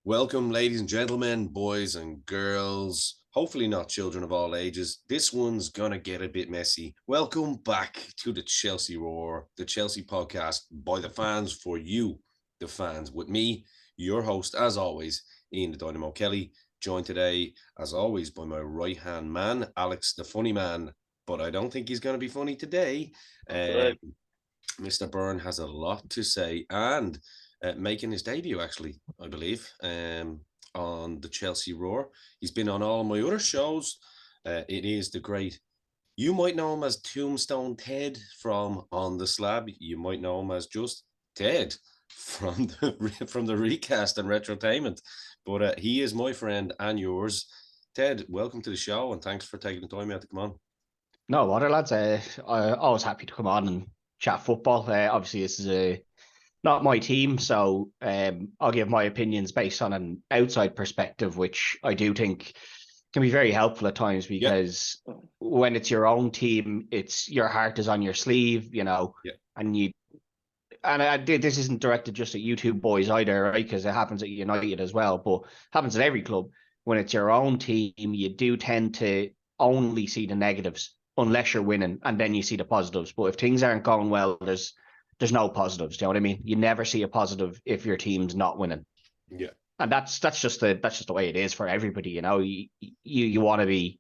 Welcome, ladies and gentlemen, boys and girls, hopefully not children of all ages. This one's going to get a bit messy. Welcome back to the Chelsea Roar, the Chelsea podcast by the fans for you, the fans. With me, your host, as always, Ian the Dynamo Kelly, joined today, as always, by my right-hand man, Alex the Funny Man. But I don't think he's going to be funny today. Right. Mr. Byrne has a lot to say and making his debut, actually, I believe, on the Chelsea Roar. He's been on all my other shows. It is the great. You might know him as Tombstone Ted from On the Slab. You might know him as just Ted from the recast and retrotainment. But he is my friend and yours. Ted, welcome to the show and thanks for taking the time out to come on. No, water lads. I'm always happy to come on and chat football. Obviously, this is not my team, so I'll give my opinions based on an outside perspective, which I do think can be very helpful at times because when it's your own team, it's your heart is on your sleeve, and this isn't directed just at you two boys either, right? Because it happens at United as well, but it happens at every club. When it's your own team, you do tend to only see the negatives unless you're winning, and then you see the positives. But if things aren't going well, there's no positives. Do you know what I mean? You never see a positive if your team's not winning. Yeah, and that's just the way it is for everybody. You want to be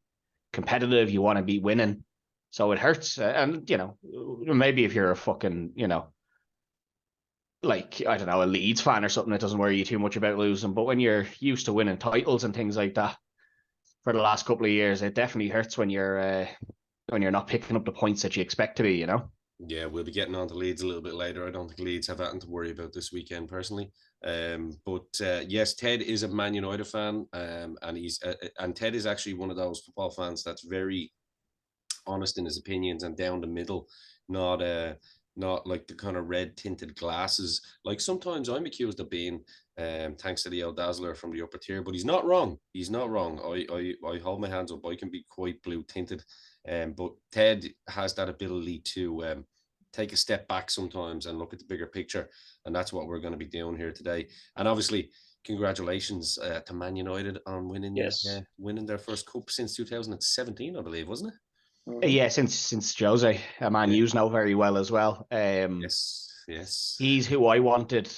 competitive, you want to be winning, so it hurts. And maybe if you're a fucking like, I don't know, a Leeds fan or something, it doesn't worry you too much about losing. But when you're used to winning titles and things like that for the last couple of years, it definitely hurts when you're not picking up the points that you expect to be. Yeah, we'll be getting on to Leeds a little bit later. I don't think Leeds have anything to worry about this weekend, personally. But yes, Ted is a Man United fan, and Ted is actually one of those football fans that's very honest in his opinions and down the middle, not like the kind of red tinted glasses. Like sometimes I'm accused of being, thanks to the old Dazzler from the upper tier, but he's not wrong. He's not wrong. I hold my hands up. I can be quite blue tinted. But Ted has that ability to take a step back sometimes and look at the bigger picture. And that's what we're going to be doing here today. And obviously, congratulations to Man United on winning their first cup since 2017, I believe, wasn't it? Yeah, since Jose, a man you know very well as well. Yes. He's who I wanted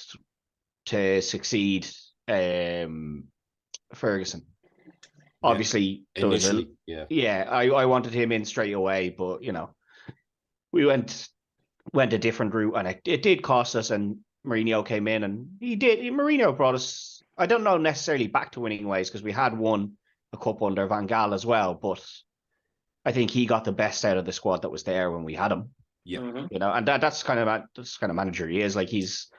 to succeed. Ferguson. Obviously, initially, I wanted him in straight away, but we went a different route, and it did cost us. And Mourinho came in, and Mourinho brought us, I don't know necessarily back to winning ways, because we had won a cup under Van Gaal as well, but I think he got the best out of the squad that was there when we had him. Yeah, and that's kind of manager he is. Like he's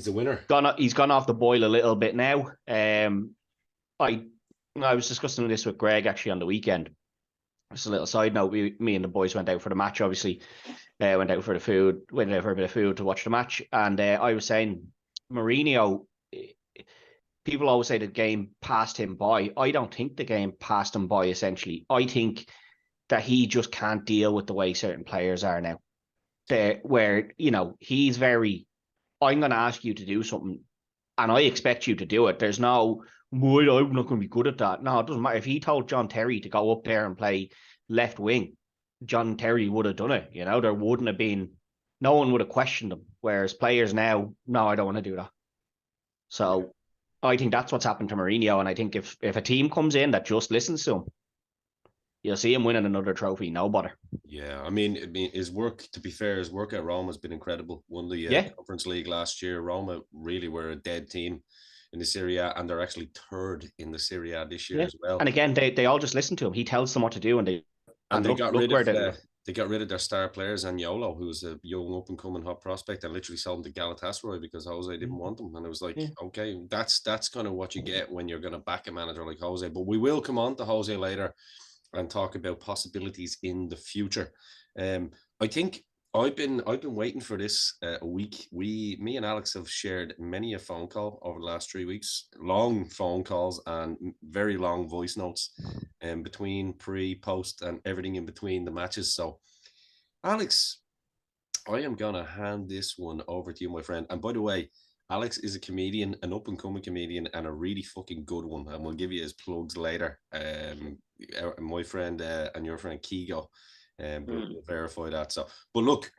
a winner. He's gone off the boil a little bit now. I was discussing this with Greg actually on the weekend. Just a little side note: me and the boys went out for the match. Obviously, went out for a bit of food to watch the match, and I was saying Mourinho. People always say the game passed him by. I don't think the game passed him by. Essentially, I think that he just can't deal with the way certain players are now. Where he's very, I'm going to ask you to do something, and I expect you to do it. There's no, well, I'm not going to be good at that. No, it doesn't matter. If he told John Terry to go up there and play left wing, John Terry would have done it. There wouldn't have been, no one would have questioned him. Whereas players now, no, I don't want to do that. So I think that's what's happened to Mourinho. And I think if a team comes in that just listens to him, you'll see him winning another trophy, no bother. Yeah, I mean, his work, to be fair, his work at Roma has been incredible. Won the Conference League last year. Roma really were a dead team in the Serie A, and they're actually third in the Serie A this year as well. And again, they all just listen to him. He tells them what to do, and they got rid of their star players, and Yolo, who was a young up and coming hot prospect, and literally sold him to Galatasaray because Jose didn't want them. And it was like, okay, that's kind of what you get when you're going to back a manager like Jose. But we will come on to Jose later and talk about possibilities in the future. I think I've been waiting for this a week. Me and Alex have shared many a phone call over the last 3 weeks, long phone calls and very long voice notes, between pre, post, and everything in between the matches. So, Alex, I am gonna hand this one over to you, my friend. And by the way, Alex is a comedian, an up and coming comedian, and a really fucking good one. And we'll give you his plugs later. My friend and your friend Kigo, will verify that. So, but look,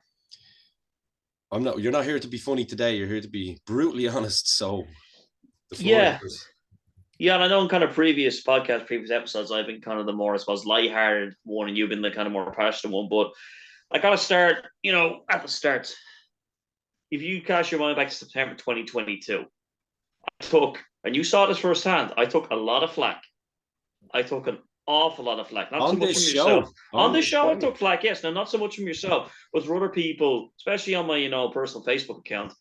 You're not here to be funny today. You're here to be brutally honest. So, the floor is Yeah. yours. Yeah, and I know in kind of previous podcasts, previous episodes, I've been kind of the more, I suppose, lighthearted one, and you've been the kind of more passionate one. But I got to start, at the start. If you cast your mind back to September 2022, and you saw this firsthand, I took a lot of flack. I took an awful lot of flack. Not so much from yourself. On this show, I took flack, yes. Now, not so much from yourself, but for other people, especially on my, personal Facebook account.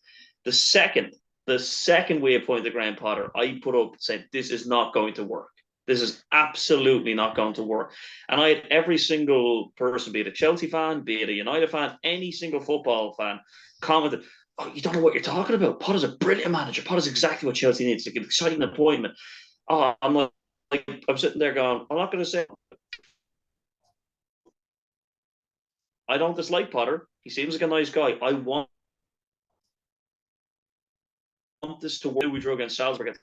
The second we appointed Graham Potter, I put up and said, this is not going to work. This is absolutely not going to work. And I had every single person, be it a Chelsea fan, be it a United fan, any single football fan, commented, oh, you don't know what you're talking about. Potter's a brilliant manager. Potter's exactly what Chelsea needs. Like an exciting appointment. Oh, I'm sitting there going, I'm not going to say I don't dislike Potter. He seems like a nice guy. I want this to work. We drew against Salzburg at the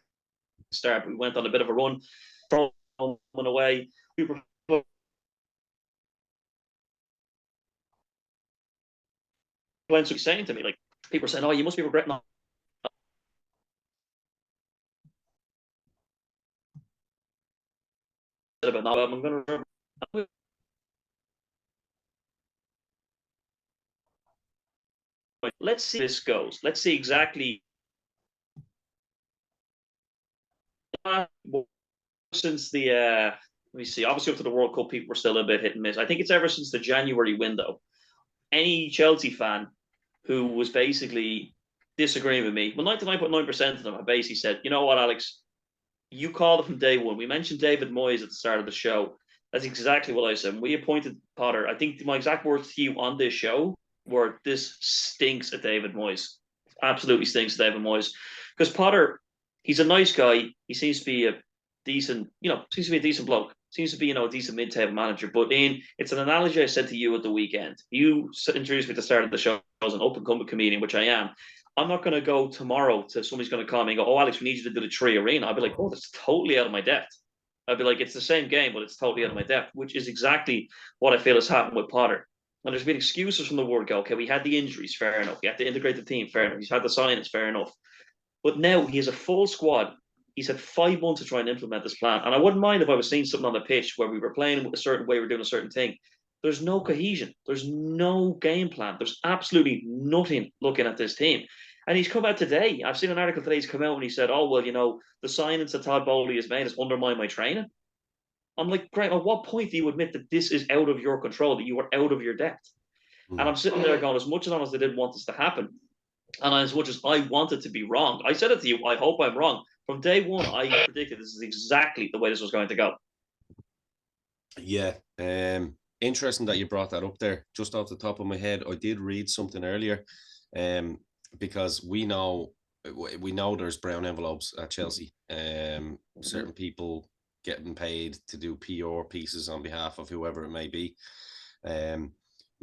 start. We went on a bit of a run, thrown away. We were saying to me, like, people are saying, oh, you must be regretting about now. I'm going to let's see how this goes. Let's see exactly since the let me see. Obviously, up to the World Cup, people were still a bit hit and miss. I think it's ever since the January window. Any Chelsea fan who was basically disagreeing with me, well, 99.9% of them have basically said, you know what, Alex, you called it from day one. We mentioned David Moyes at the start of the show. That's exactly what I said. When we appointed Potter, I think my exact words to you on this show were, this stinks at David Moyes. Absolutely stinks at David Moyes. Because Potter, he's a nice guy. He seems to be a decent, seems to be a decent bloke. Seems to be, a decent mid-table manager. But it's an analogy I said to you at the weekend. You introduced me at the start of the show as an up-and-coming comedian, which I am. I'm not going to go tomorrow to somebody's going to call me and go, oh, Alex, we need you to do the Tree Arena. I'll be like, oh, that's totally out of my depth. I'd be like, it's the same game, but it's totally out of my depth, which is exactly what I feel has happened with Potter. And there's been excuses from the word go, okay, we had the injuries, fair enough. We had to integrate the team, fair enough. He's had the signings, fair enough. But now he has a full squad. He's had 5 months to try and implement this plan. And I wouldn't mind if I was seeing something on the pitch where we were playing a certain way, we're doing a certain thing. There's no cohesion. There's no game plan. There's absolutely nothing looking at this team. And he's come out today. I've seen an article today. He's come out and he said, oh, well, the signings that Todd Bowley has made has undermined my training. I'm like, great. At what point do you admit that this is out of your control, that you are out of your depth? And I'm sitting there going, as much as honest, I didn't want this to happen. And as much as I wanted to be wrong, I said it to you, I hope I'm wrong. From day one, I predicted this is exactly the way this was going to go. Yeah. Interesting that you brought that up there. Just off the top of my head, I did read something earlier, because we know there's brown envelopes at Chelsea. Certain people getting paid to do PR pieces on behalf of whoever it may be.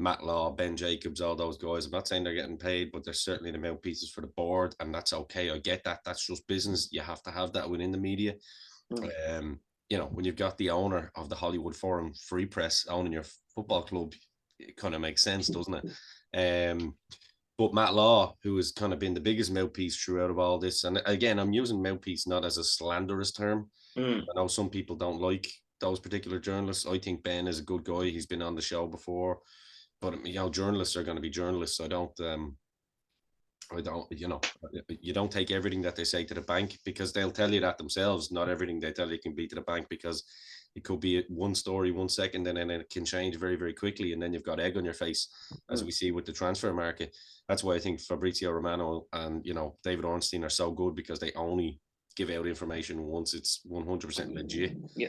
Matt Law, Ben Jacobs, all those guys. I'm not saying they're getting paid, but they're certainly the mouthpieces for the board, and that's okay. I get that. That's just business. You have to have that within the media. When you've got the owner of the Hollywood Forum Free Press owning your football club, it kind of makes sense, doesn't it? But Matt Law, who has kind of been the biggest mouthpiece throughout of all this, and again, I'm using mouthpiece not as a slanderous term. I know some people don't like those particular journalists. I think Ben is a good guy. He's been on the show before. But journalists are going to be journalists. You don't take everything that they say to the bank, because they'll tell you that themselves. Not everything they tell you can be to the bank, because it could be one story 1 second and then it can change very, very quickly. And then you've got egg on your face, as we see with the transfer market. That's why I think Fabrizio Romano and, David Ornstein are so good, because they only give out information once it's 100% legit. Yeah.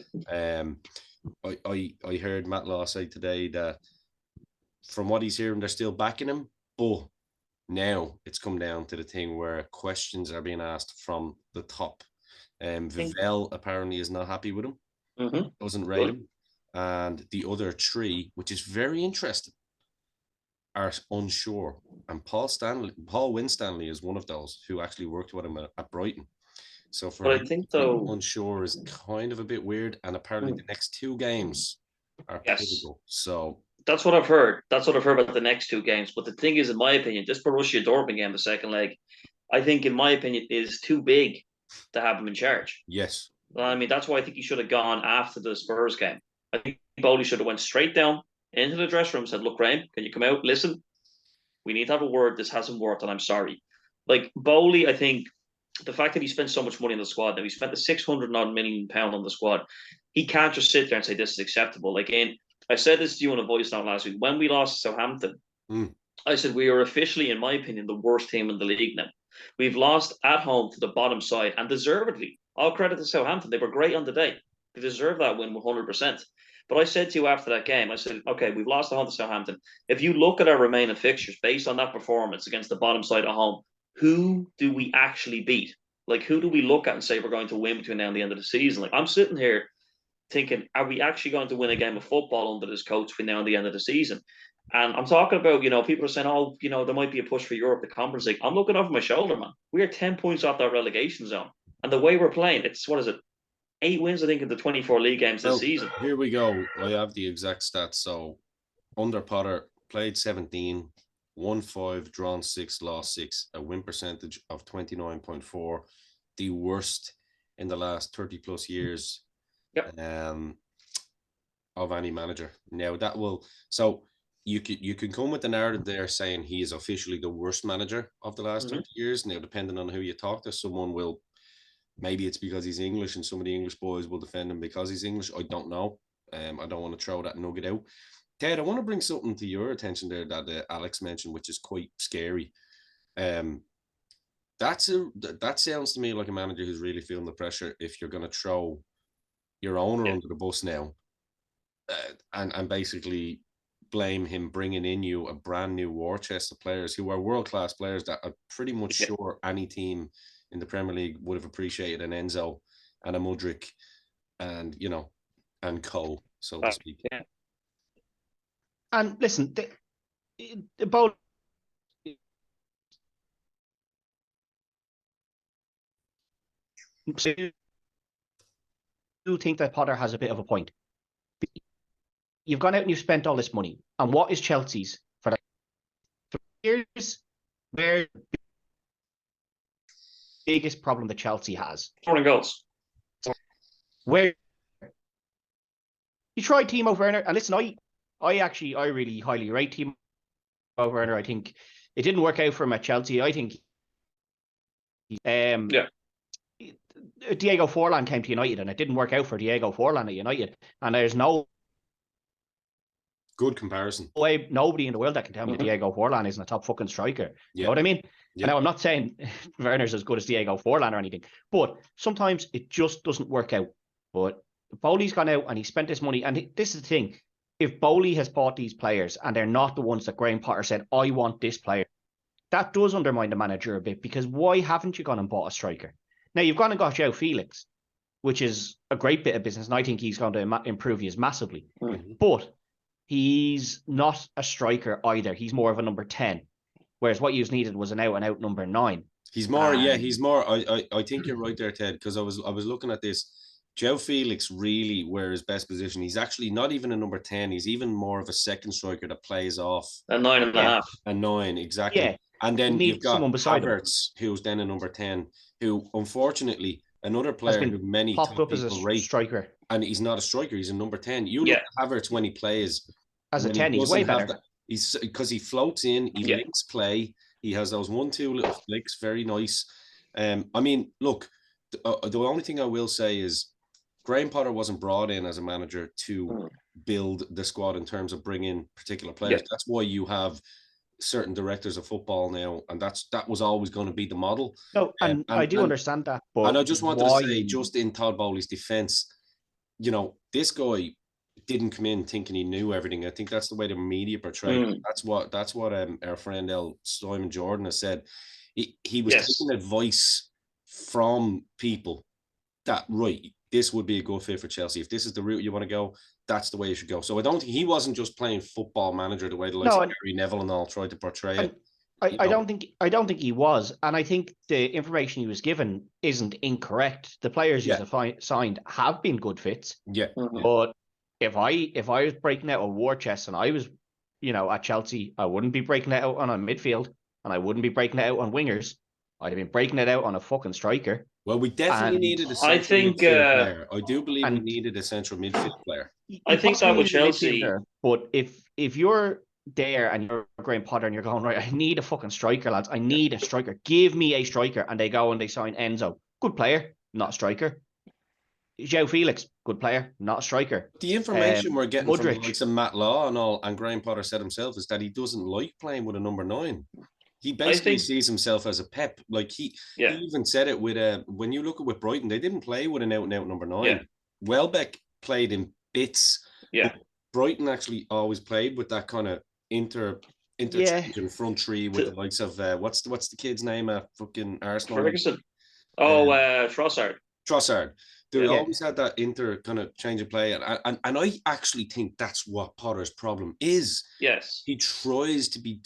I heard Matt Law say today that from what he's hearing, they're still backing him, but now it's come down to the thing where questions are being asked from the top. Vivel apparently is not happy with him, doesn't rate him, and the other 3, which is very interesting, are unsure. And Paul Winstanley is one of those who actually worked with him at Brighton. So for But him I think, to be though, unsure is kind of a bit weird. And apparently the next 2 games are yes, pivotal. So that's what I've heard. That's what I've heard about the next 2 games. But the thing is, in my opinion, this Borussia Dortmund game, the second leg, I think, in my opinion, is too big to have him in charge. yes, I mean, that's why I think he should have gone after the Spurs game. I think Bowley should have went straight down into the dressing room and said, "Look, Graham, can you come out? Listen, we need to have a word. This hasn't worked, and I'm sorry." Like Bowley, I think the fact that he spent so much money on the squad, that he spent the £600 million on the squad, he can't just sit there and say this is acceptable. Like, I said this to you on a voice note last week when we lost to Southampton. I said we are officially, in my opinion, the worst team in the league now. We've lost at home to the bottom side, and deservedly. All credit to Southampton; they were great on the day. They deserve that win 100%. But I said to you after that game, I said, okay, we've lost at home to Southampton. If you look at our remaining fixtures based on that performance against the bottom side at home, who do we actually beat? Like, who do we look at and say we're going to win between now and the end of the season? Like, I'm sitting here thinking, are we actually going to win a game of football under this coach between now and the end of the season? And I'm talking about, people are saying, oh, there might be a push for Europe, the Conference League. I'm looking over my shoulder, man. We are 10 points off that relegation zone. And the way we're playing, it's, what is it? 8 wins, I think, in the 24 league games this season. Here we go. I have the exact stats. So under Potter, played 17, won 5, drawn 6, lost 6, a win percentage of 29.4, the worst in the last 30 plus years. Yep. Of any manager. Now that will, so you can come with the narrative there saying he is officially the worst manager of the last 30 years. Now, depending on who you talk to, someone will, maybe it's because he's English and some of the English boys will defend him because he's English. I don't know. I don't want to throw that nugget out. Ted, I want to bring something to your attention there that Alex mentioned, which is quite scary. That sounds to me like a manager who's really feeling the pressure if you're going to throw your owner under the bus now, and basically blame him bringing in you a brand new war chest of players who are world-class players that I'm pretty much sure any team in the Premier League would have appreciated an Enzo and a Mudryk and, and co, so to speak. Yeah. And listen, the both do think that Potter has a bit of a point. You've gone out and you've spent all this money. And what is Chelsea's for that? Here's where the biggest problem that Chelsea has. Scoring goals. Where you tried Timo Werner, and listen, I really highly rate Timo Werner. I think it didn't work out for him at Chelsea. I think Diego Forlan came to United and it didn't work out for Diego Forlan at United. And there's no good comparison. Nobody in the world that can tell me Diego Forlan isn't a top fucking striker. You know what I mean? Yeah. Now, I'm not saying Werner's as good as Diego Forlan or anything, but sometimes it just doesn't work out. But Bowley's gone out and he spent this money. And this is the thing. If Bowley has bought these players and they're not the ones that Graham Potter said, I want this player, that does undermine the manager a bit, because why haven't you gone and bought a striker? Now, you've gone and got João Felix, which is a great bit of business, and I think he's going to improve you massively. But he's not a striker either. He's more of a number 10, whereas what you needed was an out-and-out number 9. He's more, he's more. I think you're right there, Ted, because I was looking at this. João Felix really where his best position. He's actually not even a number 10. He's even more of a second striker that plays off. A 9.5. A 9, exactly. Yeah. And then you've got Havertz, who's then a number 10, who unfortunately another player who many popped up as a striker, and he's not a striker. He's a number 10. You look at Havertz when he plays as a 10. He's way better. He's because he floats in. He links play. He has those 1-2 little flicks. Very nice. I mean, look. The only thing I will say is Graham Potter wasn't brought in as a manager to build the squad in terms of bringing particular players. That's why you have certain directors of football now, and that was always going to be the model. No, and I do understand that. But and I just wanted to say, just in Todd Bowley's defense, this guy didn't come in thinking he knew everything. I think that's the way the media portrayed it. That's what our friend Simon Jordan has said. He was taking advice from people that, right, this would be a good fit for Chelsea. If this is the route you want to go, that's the way you should go. So I don't think he wasn't just playing football manager the way the likes No, of Gary Neville and all tried to portray it. I don't think he was, and I think the information he was given isn't incorrect. The players he's signed have been good fits. Yeah. But if I was breaking out a war chest and I was, at Chelsea, I wouldn't be breaking it out on a midfield, and I wouldn't be breaking it out on wingers. I'd have been breaking it out on a fucking striker. Well, we definitely needed a central midfield player. I do believe we needed a central midfield player. I think that with Chelsea. But if you're there and you're Graham Potter and you're going, right, I need a fucking striker, lads. I need a striker. Give me a striker. And they go and they sign Enzo. Good player, not a striker. Joe Felix, good player, not a striker. The information we're getting Modric. from the likes of Matt Law and all, and Graham Potter said himself, is that he doesn't like playing with a number 9. He basically sees himself as a Pep. Like he even said it with when you look at with Brighton, they didn't play with an out-and-out number 9. Yeah. Welbeck played in bits. Yeah. Brighton actually always played with that kind of interchange in front three with the likes of what's the kid's name at fucking Arsenal? Ferguson. Trossard. Trossard. They always had that kind of change of play, and I actually think that's what Potter's problem is. Yes, he tries to be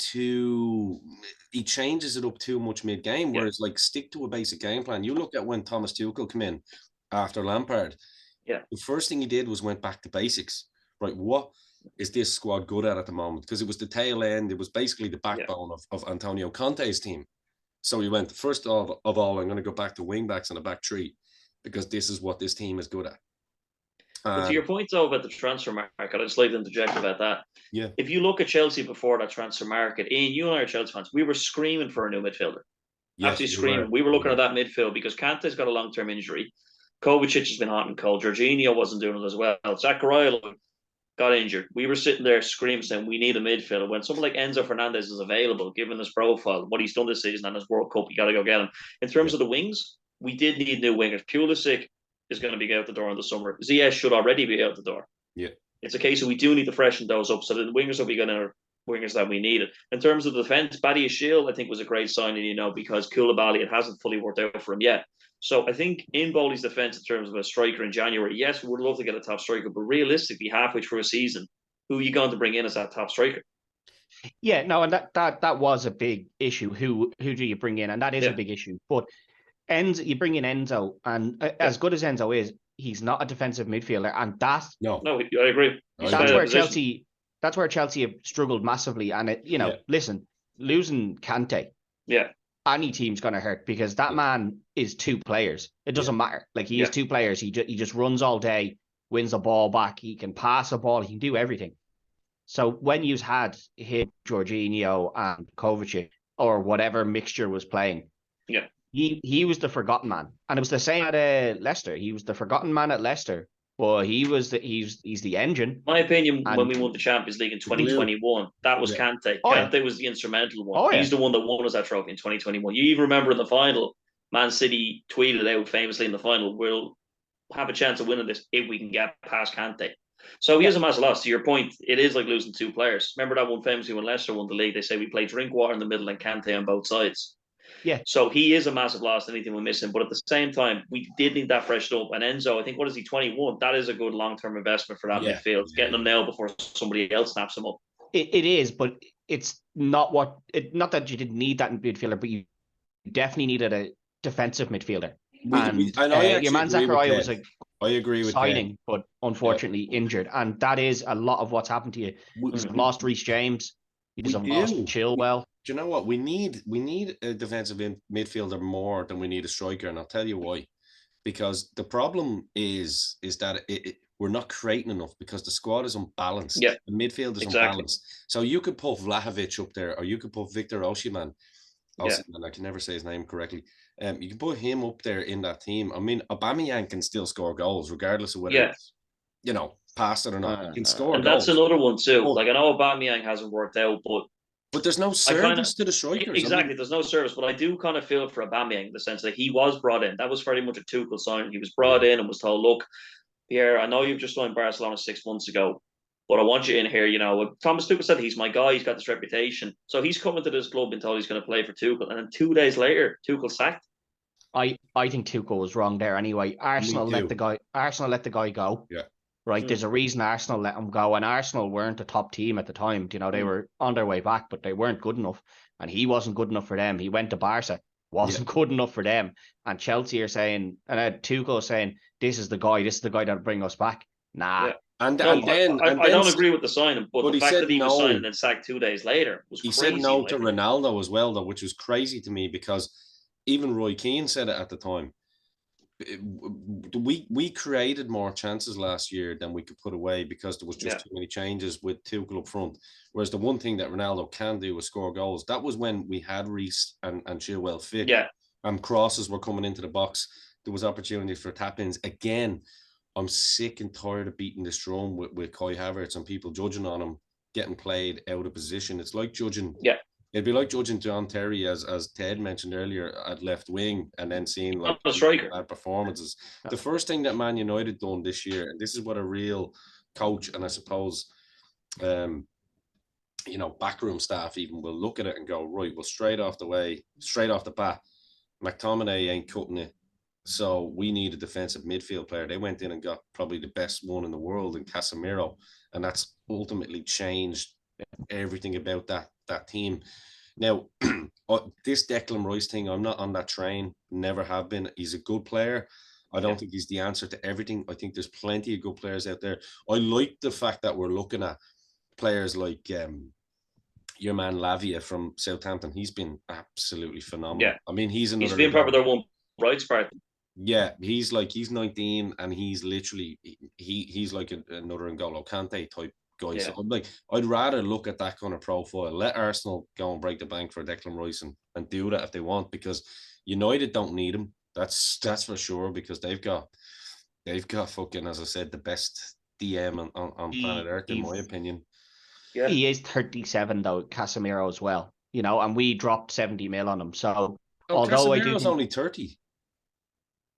he changes it up too much mid-game, whereas like stick to a basic game plan. You look at when Thomas Tuchel came in after Lampard. Yeah, the first thing he did was went back to basics. Right, what is this squad good at the moment? Because it was the tail end. It was basically the backbone of Antonio Conte's team. So he went, first of all, I'm going to go back to wing backs and a back three, because this is what this team is good at. But to your point, though, about the transfer market, I'd just like to interject about that. Yeah. If you look at Chelsea before that transfer market, Ian, you and I are Chelsea fans, we were screaming for a new midfielder. Yes, absolutely screaming. We were looking at that midfield because Kante's got a long-term injury. Kovacic has been hot and cold. Jorginho wasn't doing it as well. Zachariah got injured. We were sitting there screaming, saying we need a midfielder. When someone like Enzo Fernandez is available, given his profile, what he's done this season and his World Cup, you got to go get him. In terms of the wings, we did need new wingers. Pulisic is going to be out the door in the summer. Ziyech should already be out the door. Yeah, it's a case of we do need to freshen those up, so that the wingers will be going to wingers that we needed. In terms of the defense, Badiashile, I think, was a great signing, because Koulibaly, it hasn't fully worked out for him yet. So I think in Bowley's defense, in terms of a striker in January, yes, we would love to get a top striker, but realistically, halfway through a season, who are you going to bring in as that top striker? Yeah, no, and that was a big issue. Who do you bring in? And that is a big issue. But Enzo, you bring in Enzo, and as good as Enzo is, he's not a defensive midfielder, and no, I agree. That's where Chelsea have struggled massively. And listen, losing Kante, any team's going to hurt, because that man is two players. It doesn't matter. Like, he is two players. He just runs all day, wins the ball back. He can pass a ball. He can do everything. So when you had him, Jorginho and Kovacic, or whatever mixture was playing, he was the forgotten man. And it was the same at Leicester. He was the forgotten man at Leicester, but he's the engine. My opinion, when we won the Champions League in 2021, that was Kante. Kante was the instrumental one. He's the one that won us that trophy in 2021. You even remember in the final, Man City tweeted out famously in the final, we'll have a chance of winning this if we can get past Kante. So he is a massive loss. To your point, it is like losing two players. Remember that one famously when Leicester won the league, they say we play Drinkwater in the middle and Kante on both sides. Yeah. So he is a massive loss, anything we're missing. But at the same time, we did need that freshened up. And Enzo, I think, what is he, 21? That is a good long-term investment for that midfield. Getting him now before somebody else snaps him up. It is, but it's not not that you didn't need that midfielder, but you definitely needed a defensive midfielder. Your man Zachariah was I agree with signing, but unfortunately injured. And that is a lot of what's happened to you. You've lost Reece James. You just have lost Chilwell. Do you know what? We need a defensive midfielder more than we need a striker, and I'll tell you why. Because the problem is that we're not creating enough, because the squad is unbalanced. Yeah, the midfield is unbalanced. So you could put Vlahovic up there, or you could put Victor Osimhen. I can never say his name correctly. You can put him up there in that team. I mean, Aubameyang can still score goals regardless of whether it's, past it or not. He can score and goals. That's another one too. Like, I know Aubameyang hasn't worked out, but there's no service to the strikers. Exactly, there's no service. But I do kind of feel for Aubameyang in the sense that he was brought in. That was very much a Tuchel signing. He was brought in and was told, look, Pierre, I know you've just joined Barcelona 6 months ago, but I want you in here. Thomas Tuchel said he's my guy. He's got this reputation. So he's coming to this club and told he's going to play for Tuchel. And then 2 days later, Tuchel sacked. I think Tuchel was wrong there anyway. Arsenal let the guy go. Yeah. right? There's a reason Arsenal let him go, and Arsenal weren't a top team at the time. You know, they were on their way back, but they weren't good enough, and he wasn't good enough for them. He went to Barca, wasn't good enough for them, and Chelsea are saying, and Tuchel saying, this is the guy that'll bring us back. Nah. Yeah. And then I don't agree with the signing, but the fact that he was signed and then sacked 2 days later was crazy. He said no to Ronaldo as well, though, which was crazy to me, because even Roy Keane said it at the time. We created more chances last year than we could put away because there was just too many changes with Tuchel up front. Whereas the one thing that Ronaldo can do is score goals. That was when we had Reece and Chilwell fit. Yeah. And crosses were coming into the box. There was opportunities for tap-ins. Again, I'm sick and tired of beating this drum with Kai Havertz and people judging on him getting played out of position. It's like judging. Yeah. It'd be like judging John Terry, as Ted mentioned earlier, at left wing, and then seeing like bad performances. The first thing that Man United done this year, and this is what a real coach and I suppose, backroom staff even will look at it and go, right, well, straight off the bat, McTominay ain't cutting it. So we need a defensive midfield player. They went in and got probably the best one in the world in Casemiro, and that's ultimately changed everything about that team. Now, this Declan Rice thing, I'm not on that train. Never have been. He's a good player. I don't think he's the answer to everything. I think there's plenty of good players out there. I like the fact that we're looking at players like your man Lavia from Southampton. He's been absolutely phenomenal. Yeah. I mean, he's been probably their one bright spot. Yeah, he's 19 and he's literally he's like another N'Golo Kante type guy. Yeah. So I'd rather look at that kind of profile. Let Arsenal go and break the bank for Declan Rice and do that if they want, because United don't need him. That's for sure, because they've got fucking, as I said, the best DM on planet Earth, in my opinion. Yeah. He is 37 though, Casemiro as well. And we dropped 70 mil on him. So although Casemiro's only 30.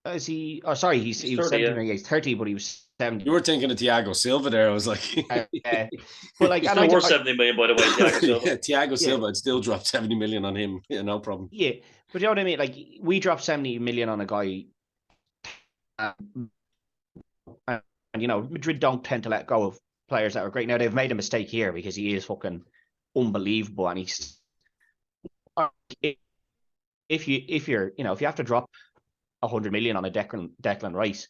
Is he? Oh, sorry, he was 30, 70. Yeah. He's 30, but he was 70. You were thinking of Thiago Silva there. I was like, but like, he's not worth 70 million, by the way. Thiago Silva. Thiago Silva, I'd still drop 70 million on him. Yeah, no problem. Yeah, but you know what I mean? Like, we dropped 70 million on a guy, and Madrid don't tend to let go of players that are great. Now they've made a mistake here because he is fucking unbelievable, and he's if you have to drop 100 million on a Declan Rice,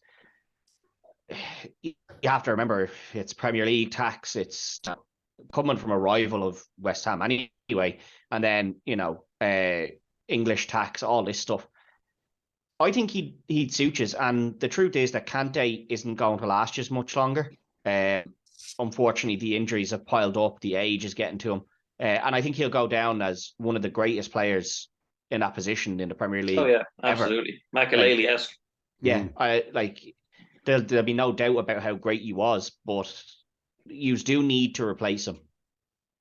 you have to remember it's Premier League tax. It's coming from a rival of West Ham anyway, and then English tax, all this stuff. I think he'd suit us, and the truth is that Kante isn't going to last us much longer. Unfortunately, the injuries have piled up. The age is getting to him, and I think he'll go down as one of the greatest players in that position in the Premier League. Oh yeah, absolutely. Makelele-esque. Yeah, there'll be no doubt about how great he was, but you do need to replace him.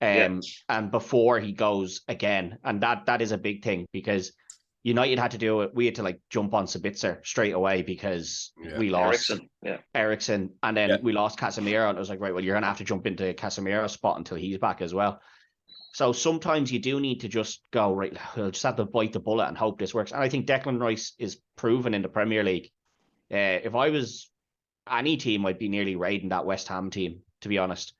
And before he goes again, and that is a big thing, because United had to do it. We had to jump on Sabitzer straight away because we lost Eriksen, and then we lost Casemiro, and it was like, right, well, you're gonna have to jump into Casemiro's spot until he's back as well. So sometimes you do need to just go, right, we'll just have to bite the bullet and hope this works. And I think Declan Rice is proven in the Premier League. If I was any team, I'd be nearly raiding that West Ham team, to be honest.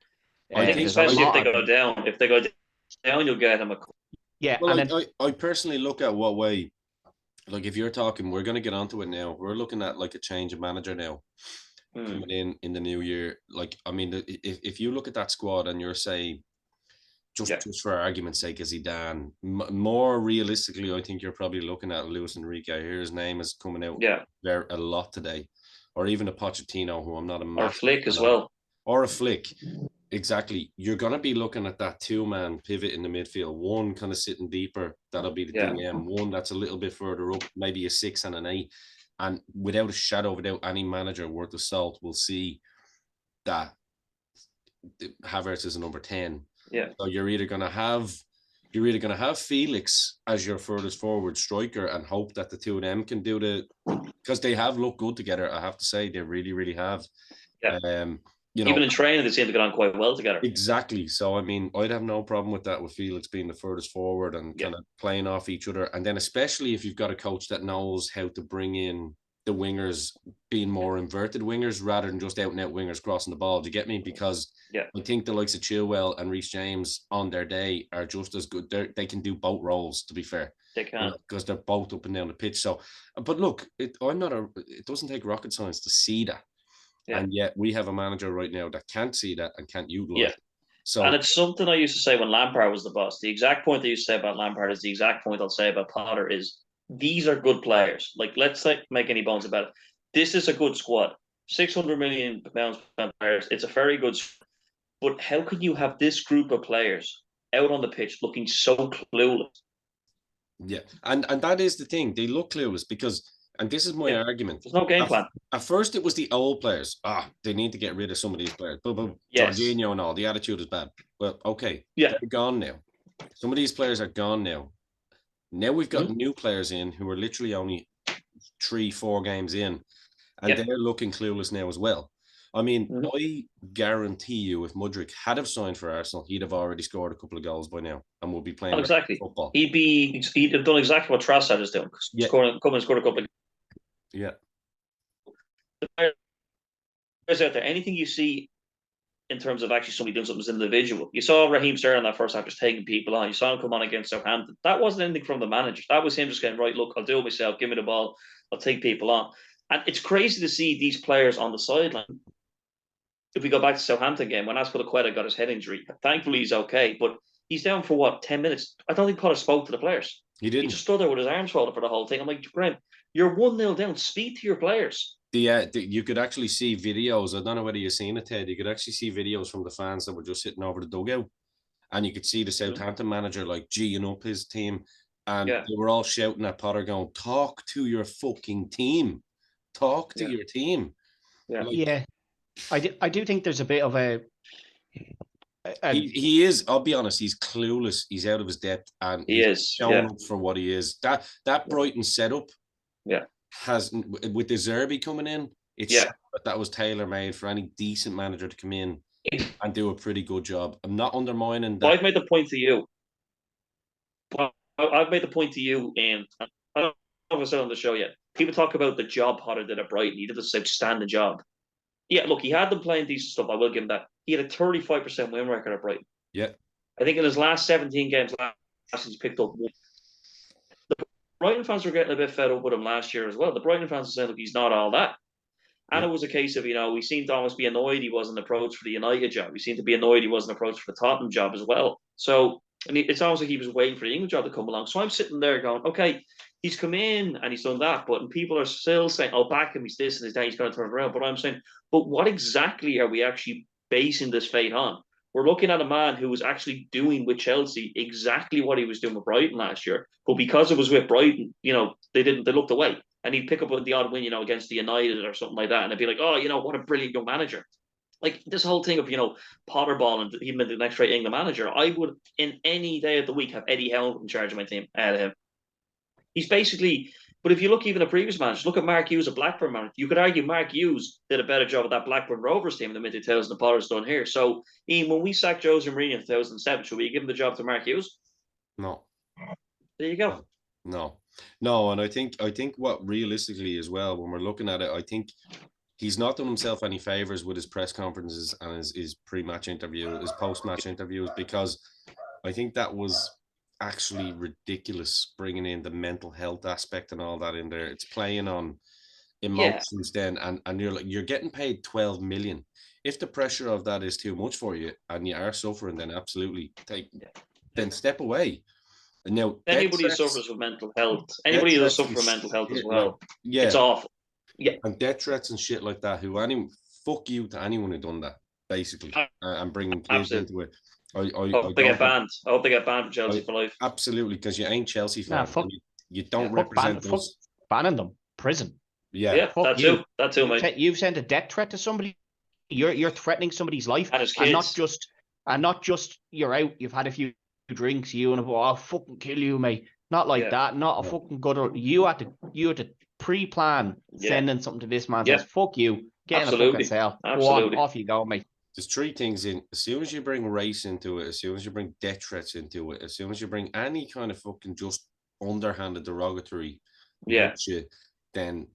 I think especially if they go down. If they go down, you'll get him a... Yeah, well, and then I personally look at what way, if you're talking, we're going to get onto it now. We're looking at a change of manager now coming in the new year. If you look at that squad and you're saying, just for argument's sake, is Zidane, more realistically, I think you're probably looking at Luis Enrique. I hear his name is coming out there a lot today, or even a Pochettino, who I'm not a or a Flick as well, or a Flick. Exactly. You're going to be looking at that two-man pivot in the midfield. One kind of sitting deeper, that'll be the DM. One that's a little bit further up, maybe a 6 and an 8. And without a shadow, without any manager worth of salt, we'll see that Havertz is a number 10. Yeah. So you're either going to have Felix as your furthest forward striker and hope that the two of them can do because they have looked good together. I have to say, they really, really have. Yeah. Even in training, they seem to get on quite well together. Exactly. So, I'd have no problem with that, with Felix being the furthest forward and kind of playing off each other. And then especially if you've got a coach that knows how to bring in the wingers being more inverted wingers rather than just out and out wingers crossing the ball. Do you get me? Because I think the likes of Chilwell and Reece James on their day are just as good. They can do both roles, to be fair. They can. Because they're both up and down the pitch. So, but look, it doesn't take rocket science to see that. Yeah. And yet we have a manager right now that can't see that and can't utilize it. So, and it's something I used to say when Lampard was the boss. The exact point I used to say about Lampard is the exact point I'll say about Potter is these are good players. Like, let's not make any bones about it. This is a good squad. 600 million pounds players. It's a very good squad. But how can you have this group of players out on the pitch looking so clueless? Yeah, and that is the thing. They look clueless because, and this is my argument. There's no game plan. At first, it was the old players. They need to get rid of some of these players. But Jorginho and all, the attitude is bad. But okay, they're gone now. Some of these players are gone now. Now we've got new players in who are literally only 3-4 games in, and they're looking clueless now as well. I mean, I guarantee you, if Mudryk had have signed for Arsenal, he'd have already scored a couple of goals by now, and would be playing football. He'd have done exactly what Trossard is doing. Scored a couple of. Yeah. The players out there, anything you see in terms of actually somebody doing something as an individual. You saw Raheem Sterling that first half just taking people on. You saw him come on against Southampton. That wasn't anything from the manager. That was him just going, right, look, I'll do it myself. Give me the ball. I'll take people on. And it's crazy to see these players on the sideline. If we go back to Southampton game, when Azpilicueta got his head injury, thankfully he's okay, but he's down for 10 minutes? I don't think Potter spoke to the players. He didn't. He just stood there with his arms folded for the whole thing. I'm like, Graham, you're 1-0 down. Speak to your players. You could actually see videos. I don't know whether you've seen it, Ted. You could actually see videos from the fans that were just sitting over the dugout, and you could see the Southampton manager like G'ing up his team, and they were all shouting at Potter, going, "Talk to your fucking team. Talk to your team." Yeah. I do think there's a bit of a. He is. I'll be honest. He's clueless. He's out of his depth, and he's showing up for what he is. That Brighton setup, has with the Zerbi coming in. It's that was tailor made for any decent manager to come in and do a pretty good job. I'm not undermining that. I've made the point to you. I've made the point to you, and I don't know if I said on the show yet. People talk about the job Potter did at Brighton. He did this outstanding job. Yeah, look, he had them playing decent stuff. I will give him that. He had a 35% win record at Brighton. Yeah. I think in his last 17 games, he's picked up one. The Brighton fans were getting a bit fed up with him last year as well. The Brighton fans were saying, look, he's not all that. And it was a case of, we seemed to almost be annoyed he wasn't approached for the United job. We seemed to be annoyed he wasn't approached for the Tottenham job as well. So, and it's almost like he was waiting for the England job to come along. So I'm sitting there going, okay, he's come in and he's done that, but people are still saying, "Oh, back him, he's this and he's that, he's going to turn it around." But I'm saying, but what exactly are we actually basing this fate on? We're looking at a man who was actually doing with Chelsea exactly what he was doing with Brighton last year, but because it was with Brighton, they looked away, and he'd pick up the odd win, against the United or something like that, and they'd be like, "Oh, what a brilliant young manager." Like this whole thing of Potter ball and him the next rate England manager, I would in any day of the week have Eddie Howe in charge of my team out of him. He's basically, but if you look even at previous managers, look at Mark Hughes, a Blackburn manager. You could argue Mark Hughes did a better job of that Blackburn Rovers team in the mid-2000s than Potter's done here. So, Ian, when we sacked Jose Mourinho in 2007, should we give him the job to Mark Hughes? No. There you go. No, and I think what realistically as well, when we're looking at it, I think he's not done himself any favors with his press conferences and his pre-match interview, his post-match interviews, because I think that was actually ridiculous, bringing in the mental health aspect and all that in there. It's playing on emotions then, and you're getting paid 12 million. If the pressure of that is too much for you and you are suffering, then absolutely then step away. And now anybody who suffers with mental health, anybody who does suffer from mental health as well, it's awful. Yeah, and death threats and shit like that. Fuck you to anyone who done that, basically, and bringing kids into it. I hope they get banned. I hope they get banned from Chelsea for life. Absolutely, because you ain't Chelsea fan. You don't represent us. Banning them, prison. Yeah, that too, mate. You've sent a death threat to somebody. You're threatening somebody's life, and his kids. not just you're out. You've had a few drinks. I'll fucking kill you, mate. Not like that. Not a fucking good. You had to pre-plan sending something to this man. Says fuck you. Get in a fucking cell. Go on, off you go, mate. There's three things in. As soon as you bring race into it, as soon as you bring death threats into it, as soon as you bring any kind of fucking just underhanded derogatory shit, then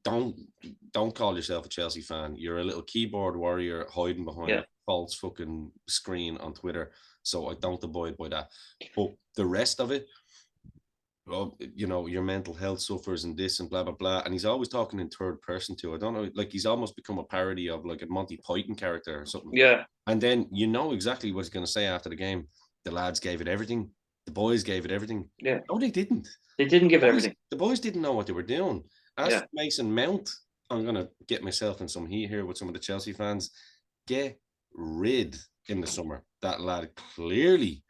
don't call yourself a Chelsea fan. You're a little keyboard warrior hiding behind a false fucking screen on Twitter. So I don't abide by that. But the rest of it, well, you know, your mental health suffers and this and blah blah blah. And he's always talking in third person too. I don't know, like he's almost become a parody of like a Monty Python character or something. Yeah. And then you know exactly what he's going to say after the game. The lads gave it everything. The boys gave it everything. Yeah. No, they didn't. They didn't give it everything. The boys didn't know what they were doing. As for Mason Mount, I'm going to get myself in some heat here with some of the Chelsea fans. Get rid in the summer. That lad clearly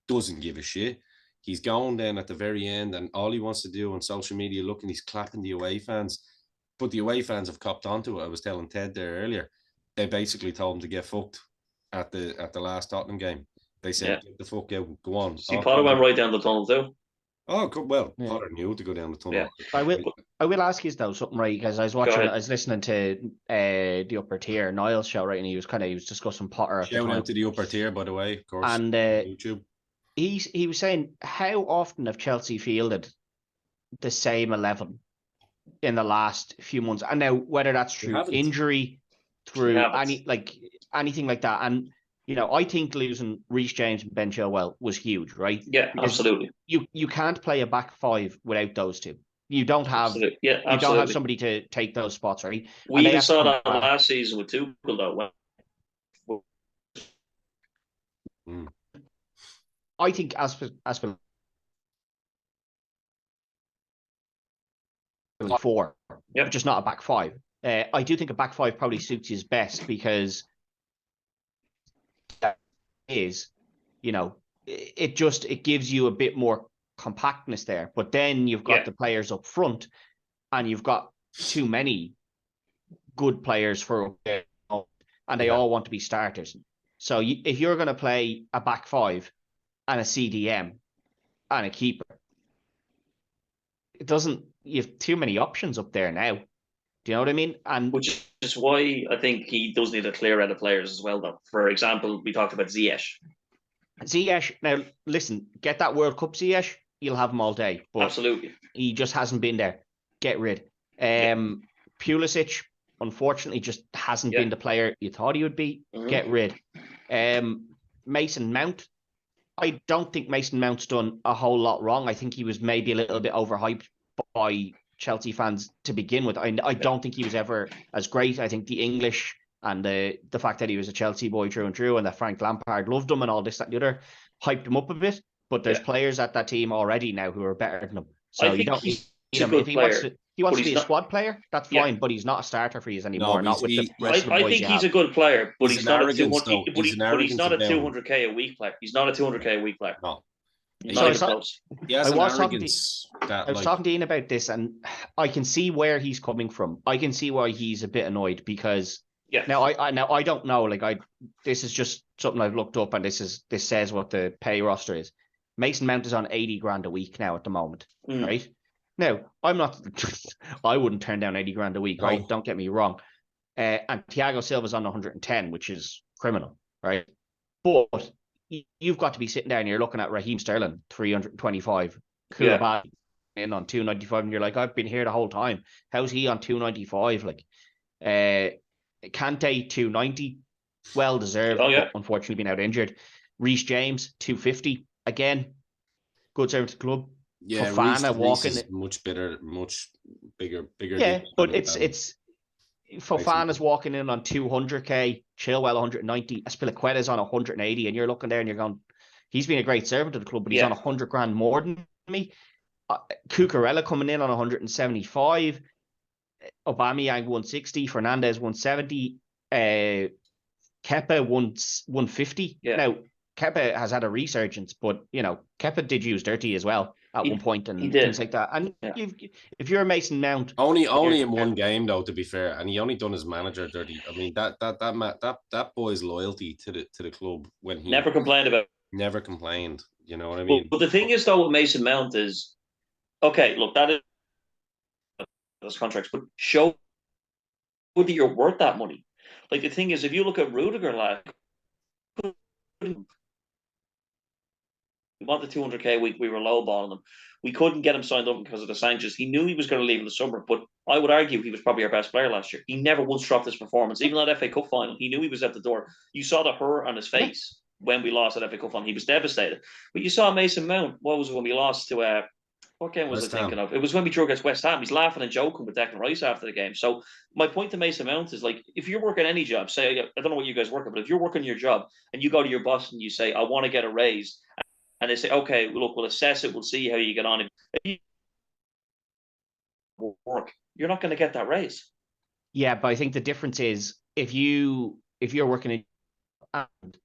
doesn't give a shit. He's going then at the very end, and all he wants to do on social media, looking, he's clapping the away fans. But the away fans have copped onto it. I was telling Ted there earlier. They basically told him to get fucked at the last Tottenham game. They said, "Get the fuck out, go on." See, Potter went right down the tunnel too. Oh, well, Potter knew to go down the tunnel. Yeah. I will ask you though something, right? Because I was listening to the Upper Tier Niall's show, right, and he was discussing Potter. Shout out to the Upper Tier, by the way, of course. And YouTube. He was saying, how often have Chelsea fielded the same 11 in the last few months? And now whether that's through injury, through anything like that, and you know, I think losing Reece James and Ben Chilwell was huge, right? Yeah, because absolutely. You can't play a back five without those two. You don't have you don't have somebody to take those spots, right? We even saw that last season with Tuchel though. I think as four, just not a back five. I do think a back five probably suits you best because that is, you know, it gives you a bit more compactness there. But then you've got the players up front, and you've got too many good players and they all want to be starters. So if you're going to play a back five and a CDM and a keeper, you have too many options up there now. Do you know what I mean? And which is why I think he does need a clear out of players as well, though. For example, we talked about Ziyech. Now, listen, get that World Cup Ziyech, you'll have him all day. But absolutely. He just hasn't been there. Get rid. Pulisic, unfortunately, just hasn't been the player you thought he would be. Get rid. Mason Mount, I don't think Mason Mount's done a whole lot wrong. I think he was maybe a little bit overhyped by Chelsea fans to begin with. I don't think he was ever as great. I think the English and the fact that he was a Chelsea boy through and through, and that Frank Lampard loved him and all this, that, and the other, hyped him up a bit. But there's players at that team already now who are better than him. So you don't need him. If he wants to be a squad player, that's fine. But he's not a starter for you anymore. Not with the rest of the boys. I think he's a good player, but he's not a 200k a week player. He's not a 200k a week player. No. I was talking to Ian about this, and I can see where he's coming from. I can see why he's a bit annoyed because now I don't know. Like this is just something I've looked up, and this says what the pay roster is. Mason Mount is on 80 grand a week now at the moment, right? Now I'm not. I wouldn't turn down 80 grand a week, right? Don't get me wrong. And Thiago Silva's on 110, which is criminal, right? But you've got to be sitting there and you're looking at Raheem Sterling, 325, Koulibaly in on 295, and you're like, I've been here the whole time. How's he on 295? Like, Kante 290, well deserved. But unfortunately, been out injured. Reece James 250 again, good service to the club. Yeah, Fofana walking much better, much bigger. Yeah, but it's Fofana's walking in on 200k, Chilwell 190, Aspilicueta's on 180, and you're looking there and you're going, he's been a great servant to the club, but he's on 100 grand more than me. Cucurella coming in on 175, Aubameyang 160, Fernandez 170, Kepa 150. Now Kepa has had a resurgence, but you know Kepa did use dirty as well at one point and things like that. And if you're a Mason Mount, only in one game though, to be fair, and he only done his manager dirty. I mean that boy's loyalty to the club when he never complained. You know what I mean? But the thing is though with Mason Mount is, okay, look, that is those contracts, but show that you're worth that money. Like the thing is, if you look at Rudiger, like We wanted 200k a week. We were lowballing him. We couldn't get him signed up because of the sanctions. He knew he was going to leave in the summer, but I would argue he was probably our best player last year. He never once dropped his performance. Even that FA Cup final, he knew he was at the door. You saw the hurt on his face when we lost that FA Cup final. He was devastated. But you saw Mason Mount. What was it when we lost to what game was I thinking of? It was when we drew against West Ham. He's laughing and joking with Declan Rice after the game. So my point to Mason Mount is, like, if you're working any job, say, I don't know what you guys work at, but if you're working your job and you go to your boss and you say, I want to get a raise, and they say, okay, look, we'll assess it, we'll see how you get on. If you work, you're not going to get that raise. Yeah, but I think the difference is if you're working in and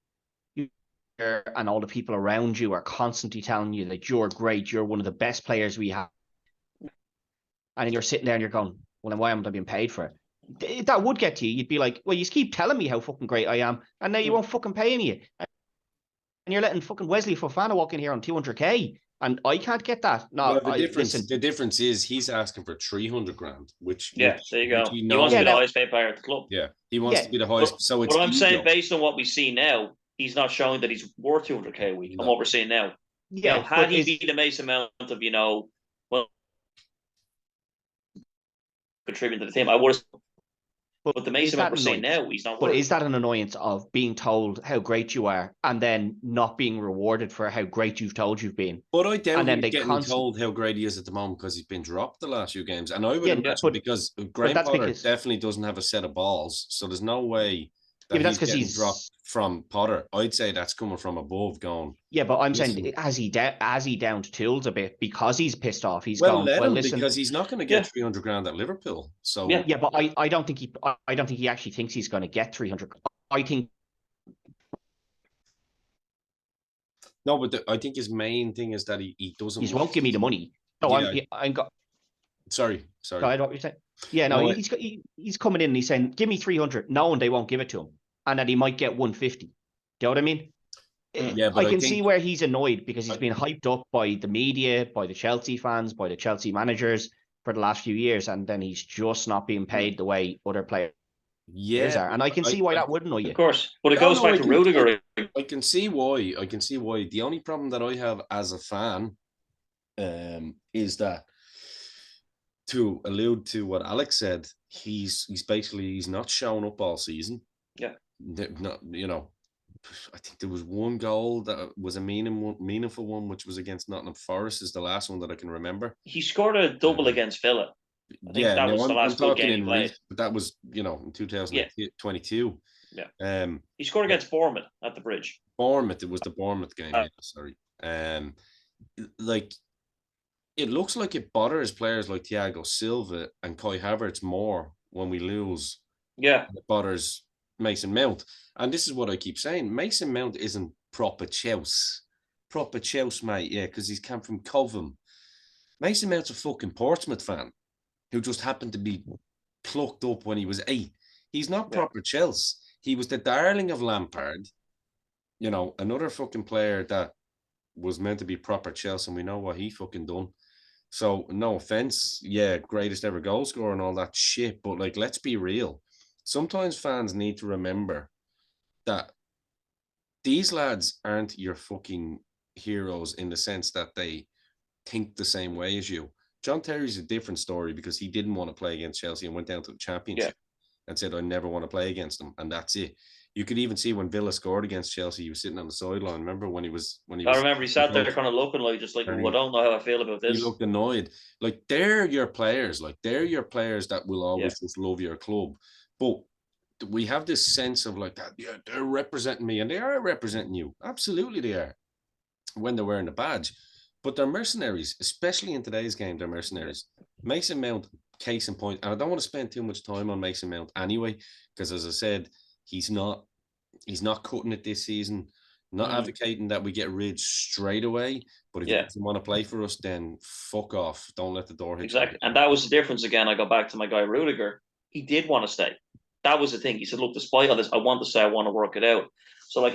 and all the people around you are constantly telling you that you're great, you're one of the best players we have, and then you're sitting there and you're going, well, then why am I being paid for it? That would get to you. You'd be like, well, you keep telling me how fucking great I am, and now you won't fucking pay me. And you're letting fucking Wesley Fofana walk in here on 200k, and I can't get that. No, the difference is he's asking for 300 grand, which there you go. He wants to be the highest paid player at the club. Yeah, he wants to be the highest. So it's. But I'm saying, based on what we see now, he's not showing that he's worth 200k a week. And what we're seeing now, had he been the Mason Mount of contributing to the team, I would have. But the Mason Mount we're seeing now, he's not. But is that an annoyance of being told how great you are and then not being rewarded for how great you've told you've been? But I doubt he's getting told how great he is at the moment because he's been dropped the last few games, and I would imagine because Graham Potter definitely doesn't have a set of balls, so there's no way. That's because he's dropped from Potter. I'd say that's coming from above, going. Yeah, but I'm saying, has he downed tools a bit because he's pissed off? He's listen, because he's not going to get 300 grand at Liverpool. So yeah, but I don't think he actually thinks he's going to get 300. I think. No, but I think his main thing is that he doesn't. He won't give me the money. No, I'm got. Sorry. I don't know what you're saying. Yeah, no, he's coming in and he's saying, give me 300, knowing they won't give it to him, and that he might get 150. Do you know what I mean? Yeah, but I can see where he's annoyed because he's been hyped up by the media, by the Chelsea fans, by the Chelsea managers for the last few years, and then he's just not being paid the way other players are. And I can see why that would annoy you. Of course, but it goes back to Rudiger. I can see why. The only problem that I have as a fan is that, to allude to what Alex said, he's not showing up all season. Yeah. Not, I think there was one goal that was a meaningful one, which was against Nottingham Forest, is the last one that I can remember. He scored a double against Villa. I think that was the last good game he played. But that was, in 2022. Yeah. He scored against Bournemouth at the Bridge. It was the Bournemouth game. Sorry. It looks like it bothers players like Thiago Silva and Kai Havertz more when we lose. Yeah. It bothers Mason Mount. And this is what I keep saying. Mason Mount isn't proper Chelsea. Proper Chelsea, mate. Yeah, because he's come from Cobham. Mason Mount's a fucking Portsmouth fan who just happened to be plucked up when he was 8. He's not proper Chelsea. He was the darling of Lampard. Another fucking player that was meant to be proper Chelsea, and we know what he fucking done. So, no offense, greatest ever goal scorer and all that shit, but let's be real. Sometimes fans need to remember that these lads aren't your fucking heroes in the sense that they think the same way as you. John Terry's a different story because he didn't want to play against Chelsea and went down to the Championship and said, I never want to play against them, and that's it. You could even see when Villa scored against Chelsea, he was sitting on the sideline. Remember when he was? I remember he sat there kind of looking just like, I don't know how I feel about this. He looked annoyed. They're your players. They're your players that will always just love your club. But we have this sense of that. Yeah, they're representing me, and they are representing you. Absolutely, they are. When they're wearing the badge, but they're mercenaries, especially in today's game. They're mercenaries. Mason Mount, case in point, and I don't want to spend too much time on Mason Mount anyway, because as I said, he's not cutting it this season. Not advocating that we get rid straight away, but if he doesn't want to play for us, then fuck off. Don't let the door hit. Exactly. And that was the difference again. I go back to my guy Rudiger. He did want to stay. That was the thing. He said, look, despite all this, I want to stay. I want to work it out. So, look,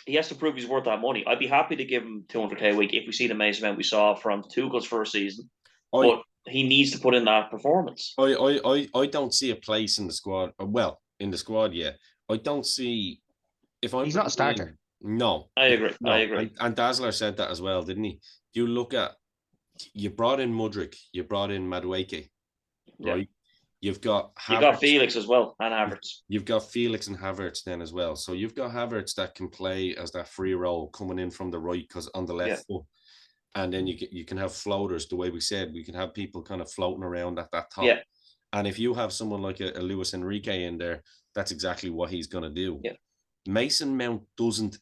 he has to prove he's worth that money. I'd be happy to give him 200k a week if we see the Mason Mount we saw from Tuchel's first season. But he needs to put in that performance. I don't see a place in the squad. Well, in the squad, yeah. I don't see... He's not a starter. No, I agree. no. I agree. And Dazzler said that as well, didn't he? You brought in Mudryk, you brought in Madueke, right? You've got You got Havertz. Felix as well, and Havertz. You've got Felix and Havertz then as well. So you've got Havertz that can play as that free role coming in from the right because on the left foot. And then you can have floaters, the way we said, we can have people kind of floating around at that top. Yeah. And if you have someone like a Luis Enrique in there, that's exactly what he's going to do. Yeah. Mason Mount doesn't,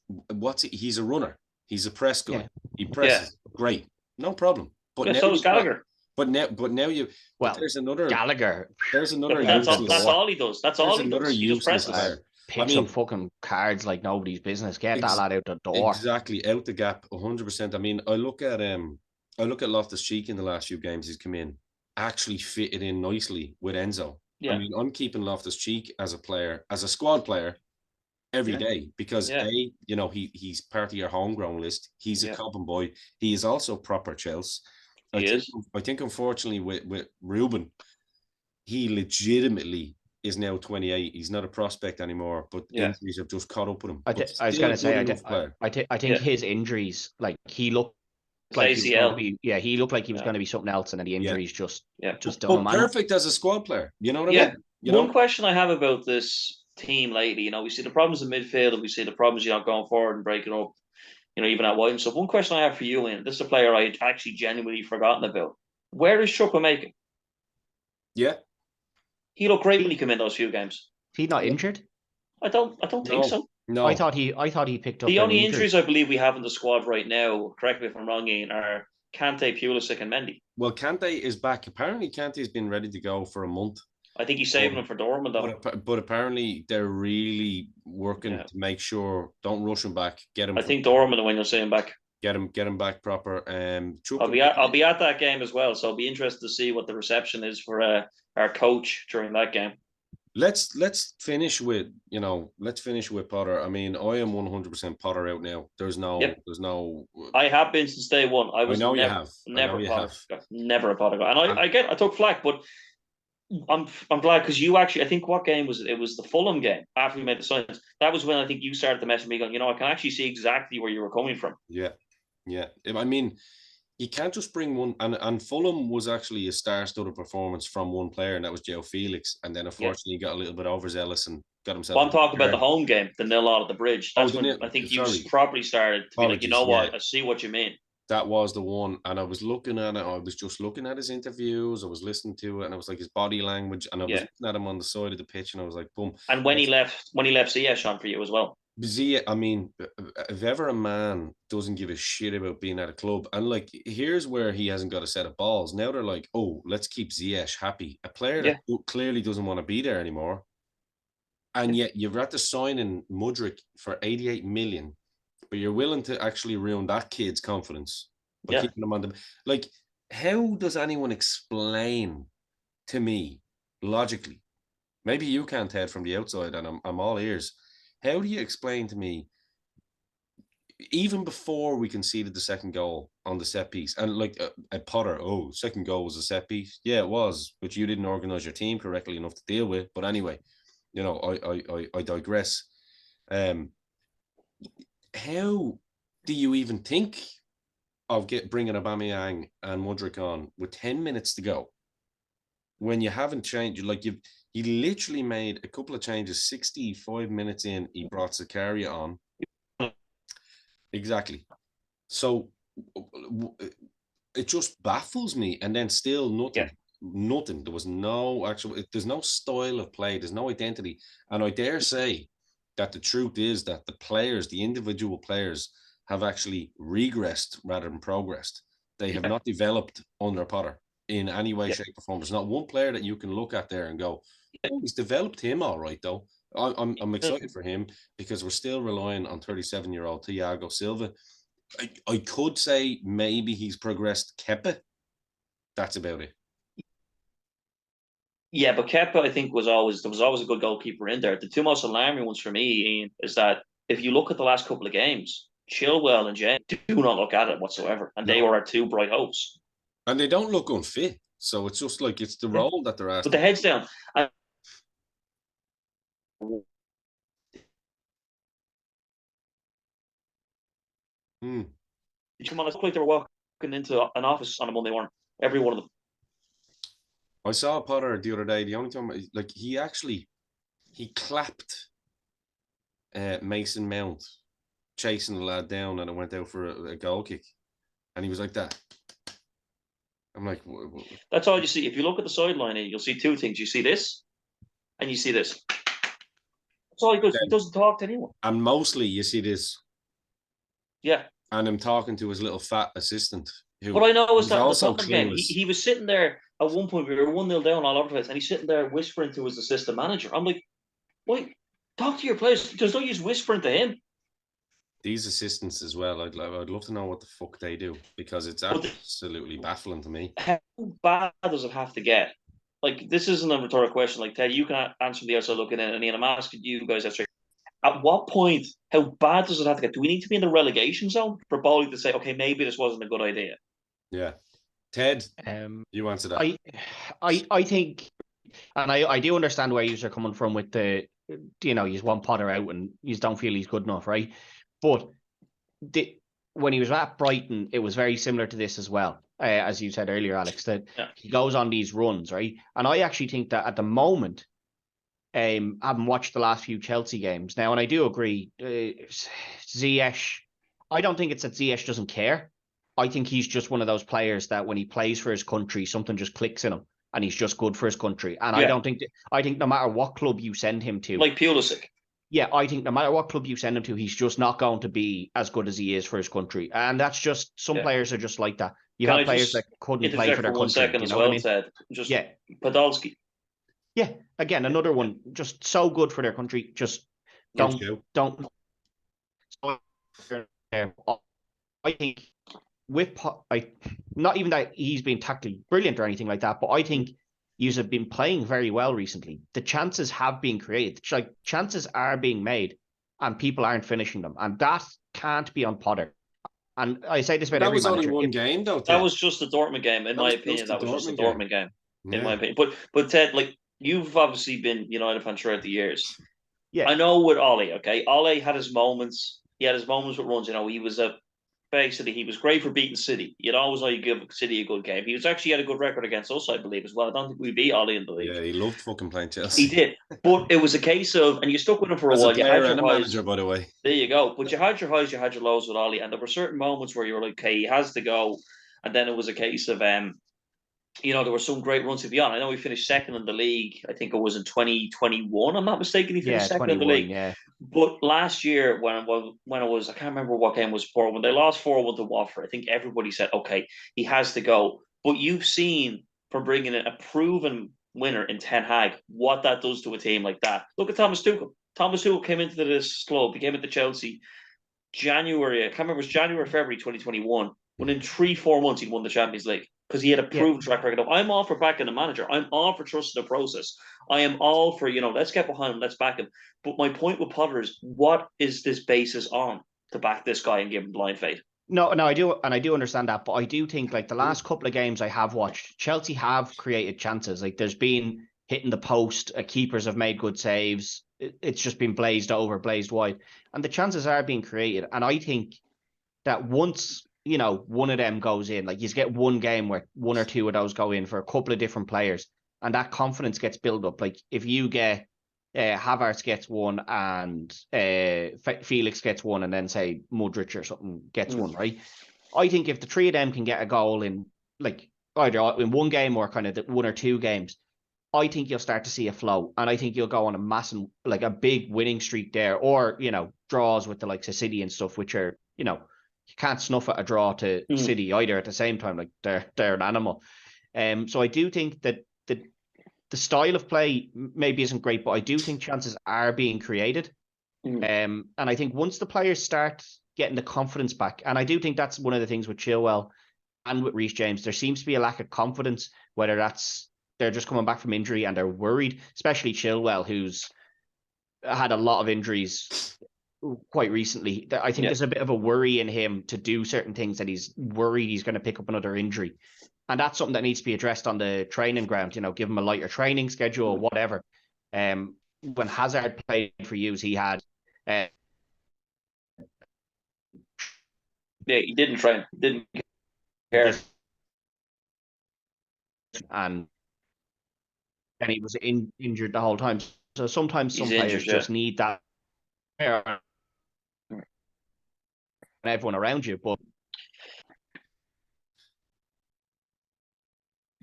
he's a runner. He's a press guy. Yeah. He presses. Yeah. Great. No problem. But now so is Gallagher. But now you, well, there's another Gallagher. There's another. That's all he does. That's all he does. He just presses. Picks some fucking cards like nobody's business. Get that lad out the door. Exactly, out the gap, 100%. I mean, I look at Loftus-Cheek in the last few games he's come in, actually fitted in nicely with Enzo. Yeah. I mean, I'm keeping Loftus-Cheek as a player, as a squad player, every day because he's part of your homegrown list. He's a Cobham boy. He is also proper Chelsea. I think unfortunately with Ruben, he legitimately is now 28. He's not a prospect anymore, but injuries have just caught up with him. I was going to say, I think his injuries, like he looked like he was going to be, he looked like he was going to be something else, and then the injuries just done him. Perfect as a squad player. You know what I mean? One question I have about this team lately, we see the problems in midfield, and we see the problems going forward and breaking up. Even at Wyme. So one question I have for you, and this is a player I had actually genuinely forgotten about. Where is Chukwuemeka? Yeah. He looked great when he came in those few games. He not injured? I don't think so. No. I thought he picked up the only injuries I believe we have in the squad right now, correct me if I'm wrong, Ian, are Kante, Pulisic, and Mendy. Well, Kante is back. Apparently Kante's been ready to go for a month. I think he's saving him for Dortmund, though. But apparently they're really working to make sure, don't rush him back. Get him. I think Dortmund when you'll see him back. Get him back proper. I'll be at that game as well, so I'll be interested to see what the reception is for our coach during that game. Let's finish with Potter. I mean, I am 100% Potter out now. There's no. I have been since day one. I know you have. Never a Potter guy, and I took flack, but I'm glad because you actually, I think what game was it? It was the Fulham game after we made the signs. That was when I think you started to message me going, I can actually see exactly where you were coming from. Yeah. I mean, you can't just bring one, and Fulham was actually a star-studded performance from one player, and that was Joe Felix. And then unfortunately, he got a little bit overzealous and got himself. Well, I'm talking about the home game, the 0-0 at the Bridge. That's when I think you properly started to be like, what? I see what you mean. That was the one, and I was looking at it. I was just looking at his interviews. I was listening to it, and I was like his body language, and I was looking at him on the side of the pitch, and I was like, boom. And when he left Ziyech on for you as well. Ziyech, I mean, if ever a man doesn't give a shit about being at a club, and like, here's where he hasn't got a set of balls. Now they're like, oh, let's keep Ziyech happy. A player that clearly doesn't want to be there anymore, and yet you've got to sign in Mudryk for 88 million. But you're willing to actually ruin that kid's confidence by keeping him on the... Like, how does anyone explain to me, logically, maybe you can't, Ted, from the outside, and I'm all ears, how do you explain to me, even before we conceded the second goal on the set piece, and like at Potter, second goal was a set piece? Yeah, it was, but you didn't organise your team correctly enough to deal with. But anyway, I digress. How do you even think of bringing Aubameyang and Mudryk on with 10 minutes to go when you haven't changed? Like, he literally made a couple of changes. 65 minutes in, he brought Zakaria on. Exactly. So it just baffles me. And then still nothing. Nothing. There was no actual. There's no style of play. There's no identity. And I dare say that the truth is that the individual players have actually regressed rather than progressed. They have not developed under Potter in any way, shape, or form. There's not one player that you can look at there and go, oh, he's developed him all right, though. I'm excited for him because we're still relying on 37-year-old Thiago Silva. I could say maybe he's progressed Kepa. That's about it. Yeah, but Kepa, I think, there was always a good goalkeeper in there. The two most alarming ones for me, Ian, is that if you look at the last couple of games, Chilwell and James do not look at it whatsoever, and they were our two bright hopes. And they don't look unfit, so it's just like it's the role that they're asking. But the heads down. Hmm. Did you come on? It looked like they were walking into an office on a Monday morning. Every one of them. I saw Potter the other day. The only time, like, he clapped Mason Mount chasing the lad down, and it went out for a goal kick, and he was like that. I'm like, that's all you see. If you look at the sideline, you'll see two things. You see this, and you see this. That's all he does. He doesn't talk to anyone. And mostly you see this. Yeah. And I'm talking to his little fat assistant. What I know is that the also Tottenham game, he was sitting there at one point. We were 1-0 down all over the place, and he's sitting there whispering to his assistant manager. I'm like, wait, talk to your players. There's no use whispering to him. These assistants as well, I'd love to know what the fuck they do, because it's absolutely baffling to me. How bad does it have to get? Like, this isn't a rhetorical question. Like, Ted, you can answer the outside looking in, and Ian, I'm asking you guys that straight. At what point, how bad does it have to get? Do we need to be in the relegation zone for Bowley to say, okay, maybe this wasn't a good idea? Yeah. Ted, you answer that. I think, and I do understand where you're coming from with the, you want Potter out and you don't feel he's good enough, right? But when he was at Brighton, it was very similar to this as well, as you said earlier, Alex, that he goes on these runs, right? And I actually think that at the moment, having watched the last few Chelsea games now, and I do agree, Ziyech, I don't think it's that Ziyech doesn't care. I think he's just one of those players that when he plays for his country, something just clicks in him, and he's just good for his country. And I think no matter what club you send him to, like Pulisic. Yeah, I think no matter what club you send him to, he's just not going to be as good as he is for his country. And that's just, some players are just like that. You have players that couldn't play for their country. 1 second as well, Ted. Podolski. Yeah, again, another one, just so good for their country. Just don't. I think not even that he's been tactically brilliant or anything like that, but I think you have been playing very well recently. The chances have been created. Like, chances are being made, and people aren't finishing them, and that can't be on Potter. And I say this about every manager. That was only one game, though. That was just the Dortmund game, in my opinion. That was just the Dortmund game, in my opinion. But Ted, like, you've obviously been United fan throughout the years. Yeah, I know with Ole. Okay, Ole had his moments. He had his moments with runs. He was basically, he was great for beating City. You'd always know you give City a good game. He was actually had a good record against us, I believe, as well. I don't think we beat Ole in the league. Yeah, he loved fucking playing Chelsea. He did. But it was a case of, and you stuck with him for a while. You had your manager, by the way. There you go. But you had your highs, you had your lows with Ole. And there were certain moments where you were like, okay, he has to go. And then it was a case of, there were some great runs to be on. I know we finished second in the league. I think it was in 2021. I'm not mistaken. He finished second in the league. Yeah. But last year, when it was, I can't remember what game it was for. When they lost 4-1 to Watford, I think everybody said, okay, he has to go. But you've seen from bringing in a proven winner in Ten Hag what that does to a team like that. Look at Thomas Tuchel. Thomas Tuchel came into this club. He came into Chelsea January. I can't remember. It was January, February 2021. When in 3-4 months he won the Champions League. Because he had a proven track record of, I'm all for backing the manager. I'm all for trusting the process. I am all for, let's get behind him, let's back him. But my point with Potter is, what is this basis on to back this guy and give him blind faith? No, I do, and I do understand that, but I do think, like, the last couple of games I have watched, Chelsea have created chances. Like, there's been hitting the post, keepers have made good saves. It's just been blazed wide. And the chances are being created. And I think that once, one of them goes in, like, you get one game where one or two of those go in for a couple of different players, and that confidence gets built up. Like, if you get Havertz gets one and Felix gets one, and then say Modric or something gets one, right? I think if the three of them can get a goal in, like, either in one game or kind of one or two games, I think you'll start to see a flow, and I think you'll go on a massive, like, a big winning streak there, or draws with the likes of City and stuff, which are you can't snuff at a draw to City either at the same time. Like, they're an animal. So I do think that the style of play maybe isn't great, but I do think chances are being created. And I think once the players start getting the confidence back, and I do think that's one of the things with Chilwell and with Reece James, there seems to be a lack of confidence, whether that's they're just coming back from injury and they're worried, especially Chilwell, who's had a lot of injuries quite recently. I think there's a bit of a worry in him to do certain things, that he's worried he's going to pick up another injury. And that's something that needs to be addressed on the training ground, give him a lighter training schedule or whatever. When Hazard played for you, he had Yeah, he didn't train. Didn't care. And he was injured the whole time. So sometimes He's some players injured, yeah. just need that and everyone around you. But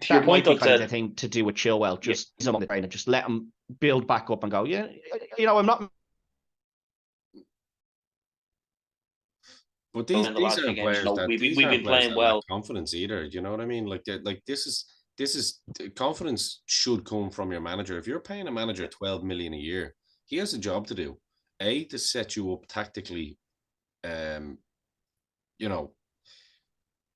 To your that might point, be though, kind of Ted, the thing to do with Chilwell. Just someone to just let him build back up and go. Yeah, I'm not. But in the these last few aren't games, players that we've these aren't been players playing that lack well. confidence either. Do you know what I mean? Like this is confidence should come from your manager. If you're paying a manager 12 million a year, he has a job to do. A, to set you up tactically, you know,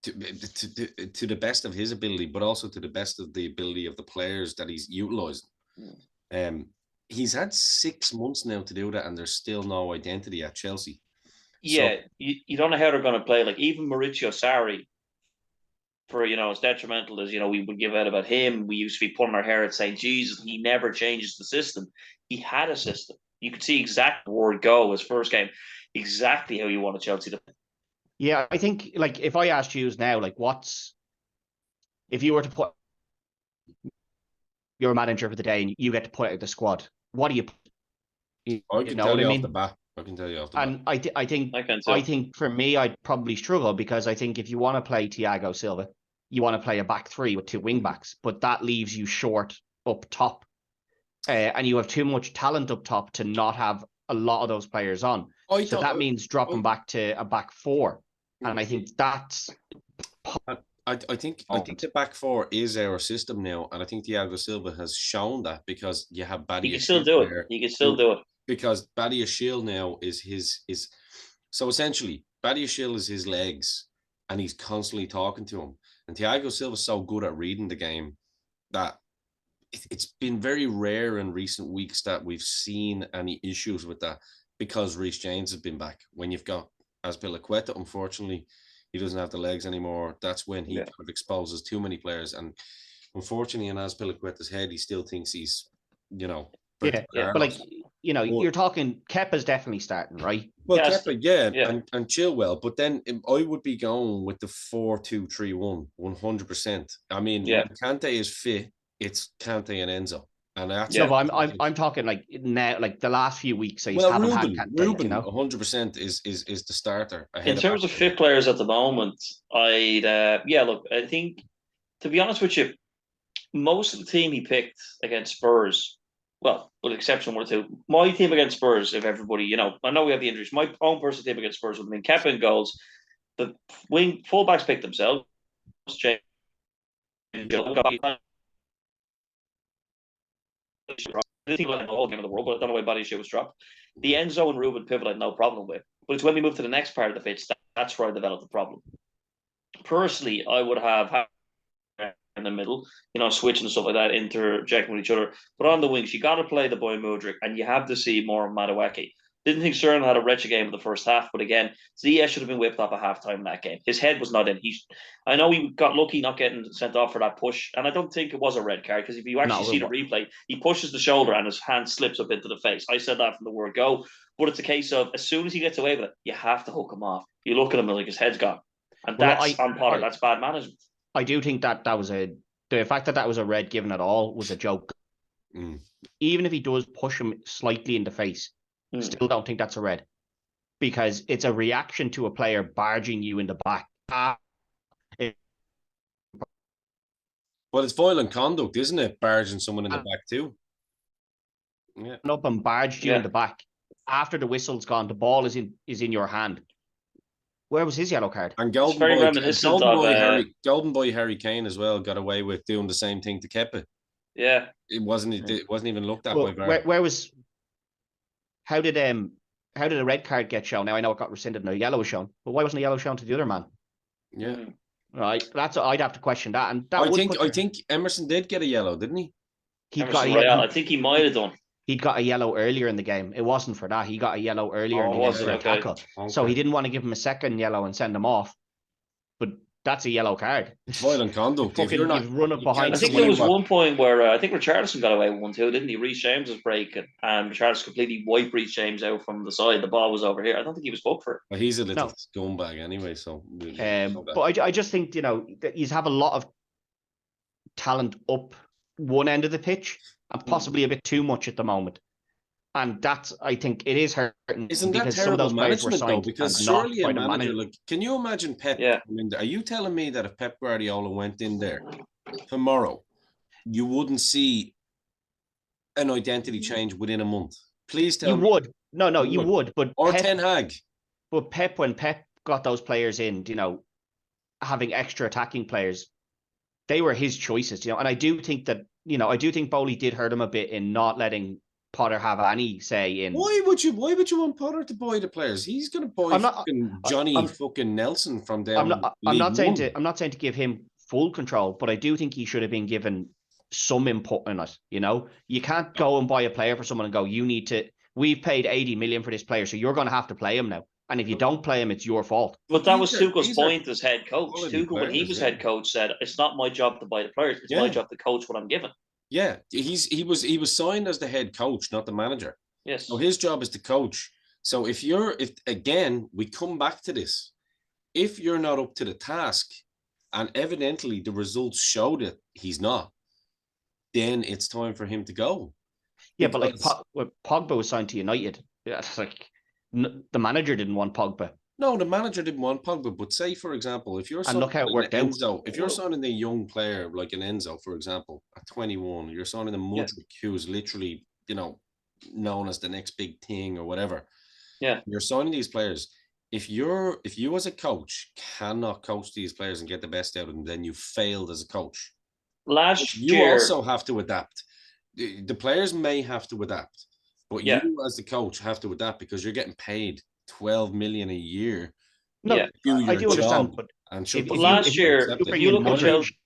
to the best of his ability, but also to the best of the ability of the players that he's utilizing. He's had 6 months now to do that, and there's still no identity at Chelsea. Yeah, you don't know how they're going to play. Like even Maurizio Sarri, for as detrimental as we would give out about him, we used to be pulling our hair out saying, Jesus, he never changes the system. He had a system. You could see exactly where it go his first game, exactly how you wanted Chelsea to play. Yeah, I think like if I asked you now, like if you were to put your manager for the day and you get to put out the squad, what do you? I can know tell what you I off the mean? bat. I can tell you off the bat. And I think I can too. for me, I'd probably struggle because I think if you want to play Thiago Silva, you want to play a back three with two wing backs, but that leaves you short up top, and you have too much talent up top to not have a lot of those players on. So that means dropping back to a back four, and I think that's. I think the back four is our system now, and I think Thiago Silva has shown that because you have Badia. He can still do it. He can still do it because Badia Shield now is his. So essentially, Badia Shield is his legs, and he's constantly talking to him. And Thiago Silva's so good at reading the game that it's been very rare in recent weeks that we've seen any issues with that because Reece James has been back. When you've got Azpilicueta, unfortunately, he doesn't have the legs anymore. That's when he kind of exposes too many players. And unfortunately, in Azpilicueta's head, he still thinks he's, but like, you're talking Kepa's definitely starting, right? Well, Kepa, and Chilwell. But then I would be going with the 4-2-3-1, 100%. I mean, when Kante is fit, it's Kante and Enzo. And that's but I'm talking like now, like the last few weeks. So Ruben, 100% is the starter. In terms of fit players at the moment, look, I think to be honest with you, most of the team he picked against Spurs, well, with exception of one or two, my team against Spurs, if everybody, I know we have the injuries. My own personal team against Spurs would have been Kepa in goals. The fullbacks picked themselves. I think like the whole game of the world, but I don't know why body shit was dropped. The Enzo and Ruben pivot I had no problem with. But it's when we move to the next part of the pitch that's where I developed the problem. Personally, I would have in the middle, switching and stuff like that, interjecting with each other. But on the wings, you got to play the boy Mudryk, and you have to see more of Madueke. Didn't think Sterling had a wretched game in the first half, but again, Ziyech should have been whipped off at halftime in that game. His head was not in. I know he got lucky not getting sent off for that push, and I don't think it was a red card because if you actually see the replay, he pushes the shoulder and his hand slips up into the face. I said that from the word go, but it's a case of as soon as he gets away with it, you have to hook him off. You look at him like his head's gone, and that's on Potter. That's bad management. I do think that was the fact that was a red given at all was a joke. Even if he does push him slightly in the face, still don't think that's a red because it's a reaction to a player barging you in the back. Well, it's violent conduct, isn't it? Barging someone in the back too. Yeah. Up and barged you in the back. After the whistle's gone, the ball is in your hand. Where was his yellow card? And Golden Boy Harry Kane as well got away with doing the same thing to Kepa. Yeah, it wasn't even looked at by VAR. Where was? How did a red card get shown? Now I know it got rescinded and a yellow was shown, but why wasn't a yellow shown to the other man? Yeah, right. I'd have to question that. And that I think Emerson did get a yellow, didn't he? I think he might have done. He'd got a yellow earlier in the game. It wasn't for that. He got a yellow earlier in the game for a tackle. Okay. So he didn't want to give him a second yellow and send him off. But that's a yellow card. Violent conduct. If you're not, you've run it you behind I can't think see there someone. was what. one point where I think Richarlison got away with one too, didn't he? Reece James was breaking, and Richarlison completely wiped Reece James out from the side. The ball was over here. I don't think he was booked for it. Well, he's a little No. scumbag anyway. So, But I just think, that you have a lot of talent up one end of the pitch and possibly a bit too much at the moment. And that's, I think it is hurting isn't that because some of terrible those players were management though? signed Because and not surely a by the manager, manager. like, can you imagine Pep? Yeah. coming there? Are you telling me that if Pep Guardiola went in there tomorrow, you wouldn't see an identity change within a month? Please tell You me. would. No, you would. But Or Ten Hag. But Pep, when Pep got those players in, having extra attacking players, they were his choices, and I do think that, I do think Bowley did hurt him a bit in not letting Potter have any say in. Why would you want Potter to buy the players? He's going to buy fucking Johnny fucking Nelson from down I'm not saying League One. to give him full control, but I do think he should have been given some input in it. You can't go and buy a player for someone and go, we've paid 80 million for this player, so you're going to have to play him now. And if you don't play him, it's your fault. But that was Tuchel's point as head coach. Tuchel, when he was yeah. head coach, said, "It's not my job to buy the players. It's my job to coach what I'm given." Yeah, he was signed as the head coach, not the manager. Yes. So his job is to coach. So if again we come back to this, if you're not up to the task, and evidently the results show that he's not, then it's time for him to go. Yeah, but like Pogba was signed to United. It's like the manager didn't want Pogba. No, the manager didn't want Pogba. But say, for example, if you're look how it worked out. Enzo, if you're signing a young player like an Enzo, for example, at 21, you're signing a Mudryk who's literally, known as the next big thing or whatever. Yeah, you're signing these players. If you as a coach cannot coach these players and get the best out of them, then you failed as a coach. You also have to adapt. The players may have to adapt, but you as the coach have to adapt because you're getting paid 12 million a year. No, to do your I do understand. But last year, if you look at Chelsea,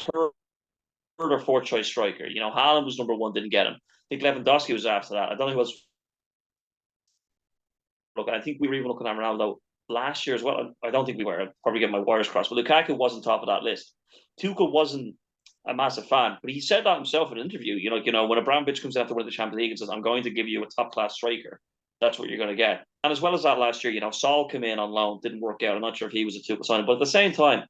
third or fourth choice striker, Haaland was number one, didn't get him. I think Lewandowski was after that. I don't know who was. Look, I think we were even looking at Ronaldo last year as well. I don't think we were. I'd probably get my wires crossed. But Lukaku wasn't top of that list. Tuchel wasn't a massive fan, but he said that himself in an interview. When Abramovich comes out to win the Champions League and says, "I'm going to give you a top class striker," that's what you're going to get. And as well as that, last year, Saul came in on loan, didn't work out. I'm not sure if he was a Tuchel signing, but at the same time,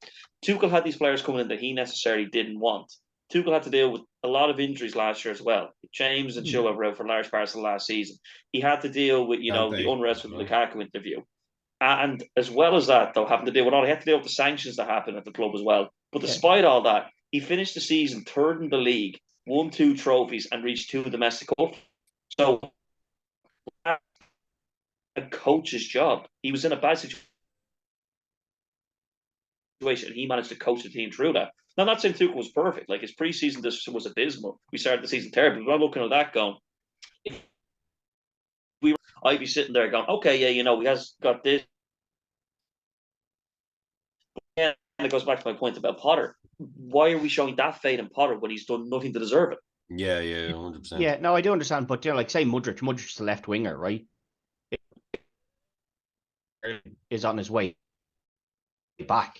Tuchel had these players coming in that he necessarily didn't want. Tuchel had to deal with a lot of injuries last year as well. James and Chilwell were out for large parts of the last season. He had to deal with, the unrest with the Lukaku interview. And as well as that, though, having to deal with all, he had to deal with the sanctions that happened at the club as well. But despite all that, he finished the season third in the league, won 2 trophies, and reached 2 domestic cups. So, a coach's job. He was in a bad situation, and he managed to coach the team through that. Now, I'm not saying Tuchel was perfect. Like, his preseason was abysmal. We started the season terrible. But I'm looking at that going, I'd be sitting there going, okay, yeah, he has got this. And it goes back to my point about Potter. Why are we showing that faith in Potter when he's done nothing to deserve it? Yeah, 100%. Yeah, no, I do understand. But, like, say Mudryk's the left winger, right? Is on his way back.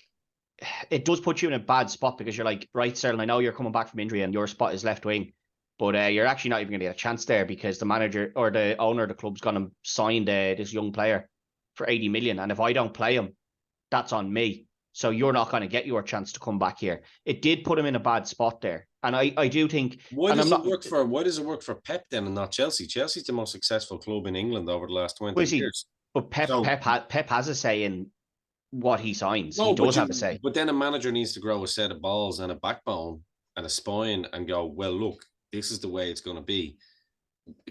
It does put you in a bad spot because you're like, right, Sterling, I know you're coming back from injury and your spot is left wing, but you're actually not even going to get a chance there because the manager or the owner of the club's going to sign this young player for 80 million. And if I don't play him, that's on me. So you're not going to get your chance to come back here. It did put him in a bad spot there. And I do think... Why does it work for Pep then and not Chelsea? Chelsea's the most successful club in England over the last 20 years. But Pep has a say in what he signs. He does have a say. But then a manager needs to grow a set of balls and a backbone and a spine and go, well, look, this is the way it's going to be.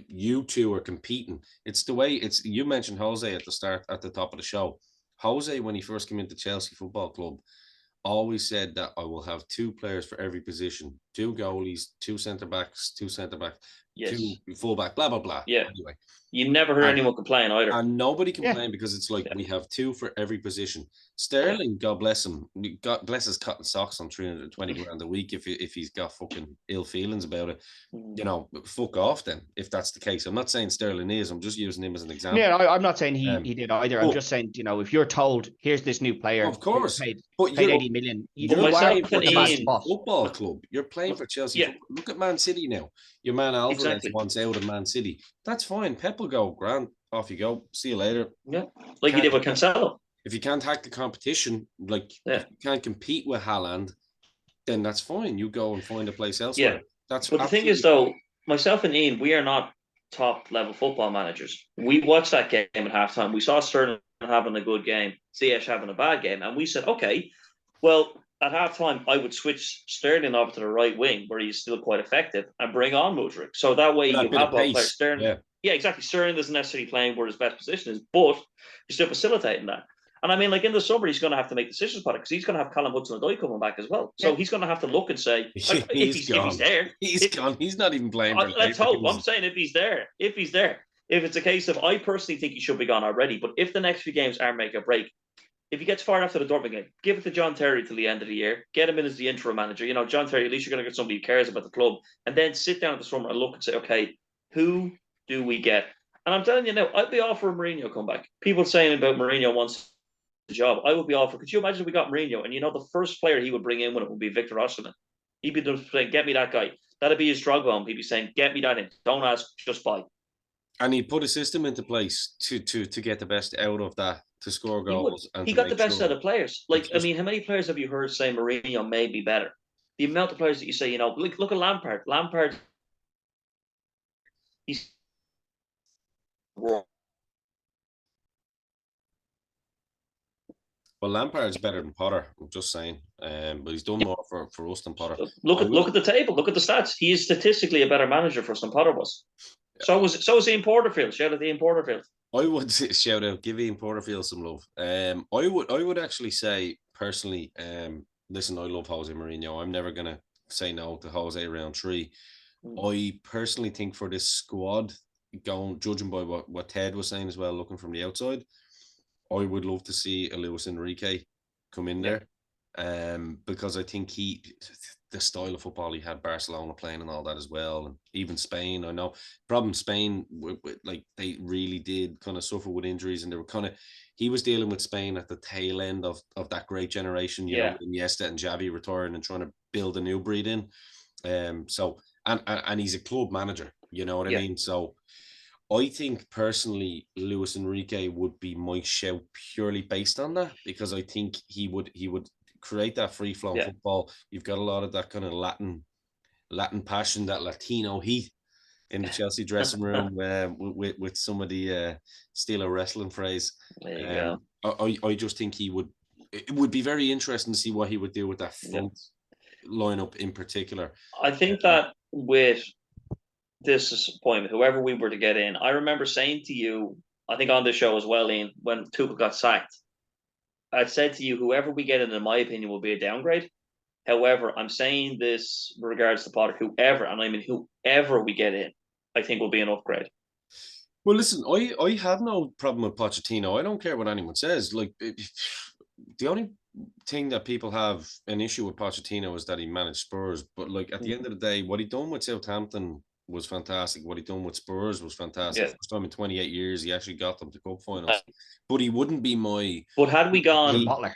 You two are competing. It's the way you mentioned Jose at the top of the show. Jose, when he first came into Chelsea Football Club, always said that I will have 2 players for every position, 2 goalies, 2 centre backs, 2 centre backs, Yes. 2 fullback, blah blah blah. Yeah. Anyway, You never heard anyone complain either. and nobody complained because it's like we have 2 for every position. Sterling, God bless him, God bless his cotton socks on 320 grand a week. If he's got fucking ill feelings about it, you know, fuck off then. If that's the case, I'm not saying Sterling is. I'm just using him as an example. Yeah, I'm not saying he did either. I'm just saying, you know, if you're told here's this new player, of course, paid but 80 million, you're playing for Chelsea Football Club. You're playing for Chelsea. Yeah. Look at Man City now. Your man Alvarez Exactly. wants out of Man City. That's fine. Pep will go, Grant, off you go. See you later. Yeah, like you did with Cancelo. If you can't hack the competition, like if you can't compete with Haaland, then that's fine. You go and find a place elsewhere. Yeah. That's But the thing is, though, myself and Ian, we are not top level football managers. We watched that game at halftime. We saw Sterling having a good game, Ziyech having a bad game, and we said, okay, well, at halftime, I would switch Sterling over to the right wing where he's still quite effective and bring on Mudryk. So that way you have one player. Sterling. Yeah, exactly. Sterling isn't necessarily playing where his best position is, but you're still facilitating that. And I mean, like in the summer, he's going to have to make decisions about it because he's going to have Callum Hudson-Odoi coming back as well. So he's going to have to look and say, if he's there, he's gone. He's not even playing. Let's hope. I'm saying if he's there, if it's a case of, I personally think he should be gone already. But if the next few games are make or break, if he gets far after the Dortmund game, give it to John Terry till the end of the year. Get him in as the interim manager. You know, John Terry, at least you're going to get somebody who cares about the club, and then sit down at the summer and look and say, okay, who do we get? And I'm telling you now, I'd be all for Mourinho come back. People saying about Mourinho wants the job. I would be all for. Could you imagine if we got Mourinho and you know the first player he would bring in when it would be Victor Osimhen? He'd be saying, "Get me that guy." That'd be his drug bomb. He'd be saying, "Get me that in. Don't ask, just buy." And he'd put a system into place to get the best out of that, to score goals. He got the best out of players. Like, I mean, how many players have you heard say Mourinho may be better? The amount of players that you say, you know, look at Lampard. Lampard, he's well, Lampard's better than Potter. I'm just saying, but he's done more for us than Potter. Look at the table. Look at the stats. He is statistically a better manager for us than Potter was. So was Ian Porterfield. Shout out to Ian Porterfield. I would shout out, give Ian Porterfield some love. I would actually say personally, listen, I love Jose Mourinho. I'm never gonna say no to Jose round 3. I personally think for this squad, judging by what Ted was saying as well, looking from the outside, I would love to see a Luis Enrique come in there, because I think the style of football he had Barcelona playing and all that as well, and even Spain. I know problem Spain, like they really did kind of suffer with injuries, and they were he was dealing with Spain at the tail end of that great generation, you know, Iniesta and Xavi retiring and trying to build a new breed in. So and he's a club manager, you know what I mean? So I think personally Luis Enrique would be my shout purely based on that, because I think he would create that free flowing football. You've got a lot of that kind of Latin passion, that Latino heat in the Chelsea dressing room, with some of the Steeler wrestling phrase. There you go. I just think it would be very interesting to see what he would do with that front lineup in particular. I think that with this appointment, whoever we were to get in, I remember saying to you, I think on this show as well, Ian, when Tuchel got sacked, I said to you, whoever we get in my opinion, will be a downgrade. However, I'm saying this in regards to Potter, whoever we get in, I think will be an upgrade. Well, listen, I have no problem with Pochettino. I don't care what anyone says. Like, the only thing that people have an issue with Pochettino is that he managed Spurs. But like at the end of the day, what he done with Southampton was fantastic. What he done with Spurs was fantastic. First time in 28 years, he actually got them to cup finals. But he wouldn't be my. But had we gone Butler?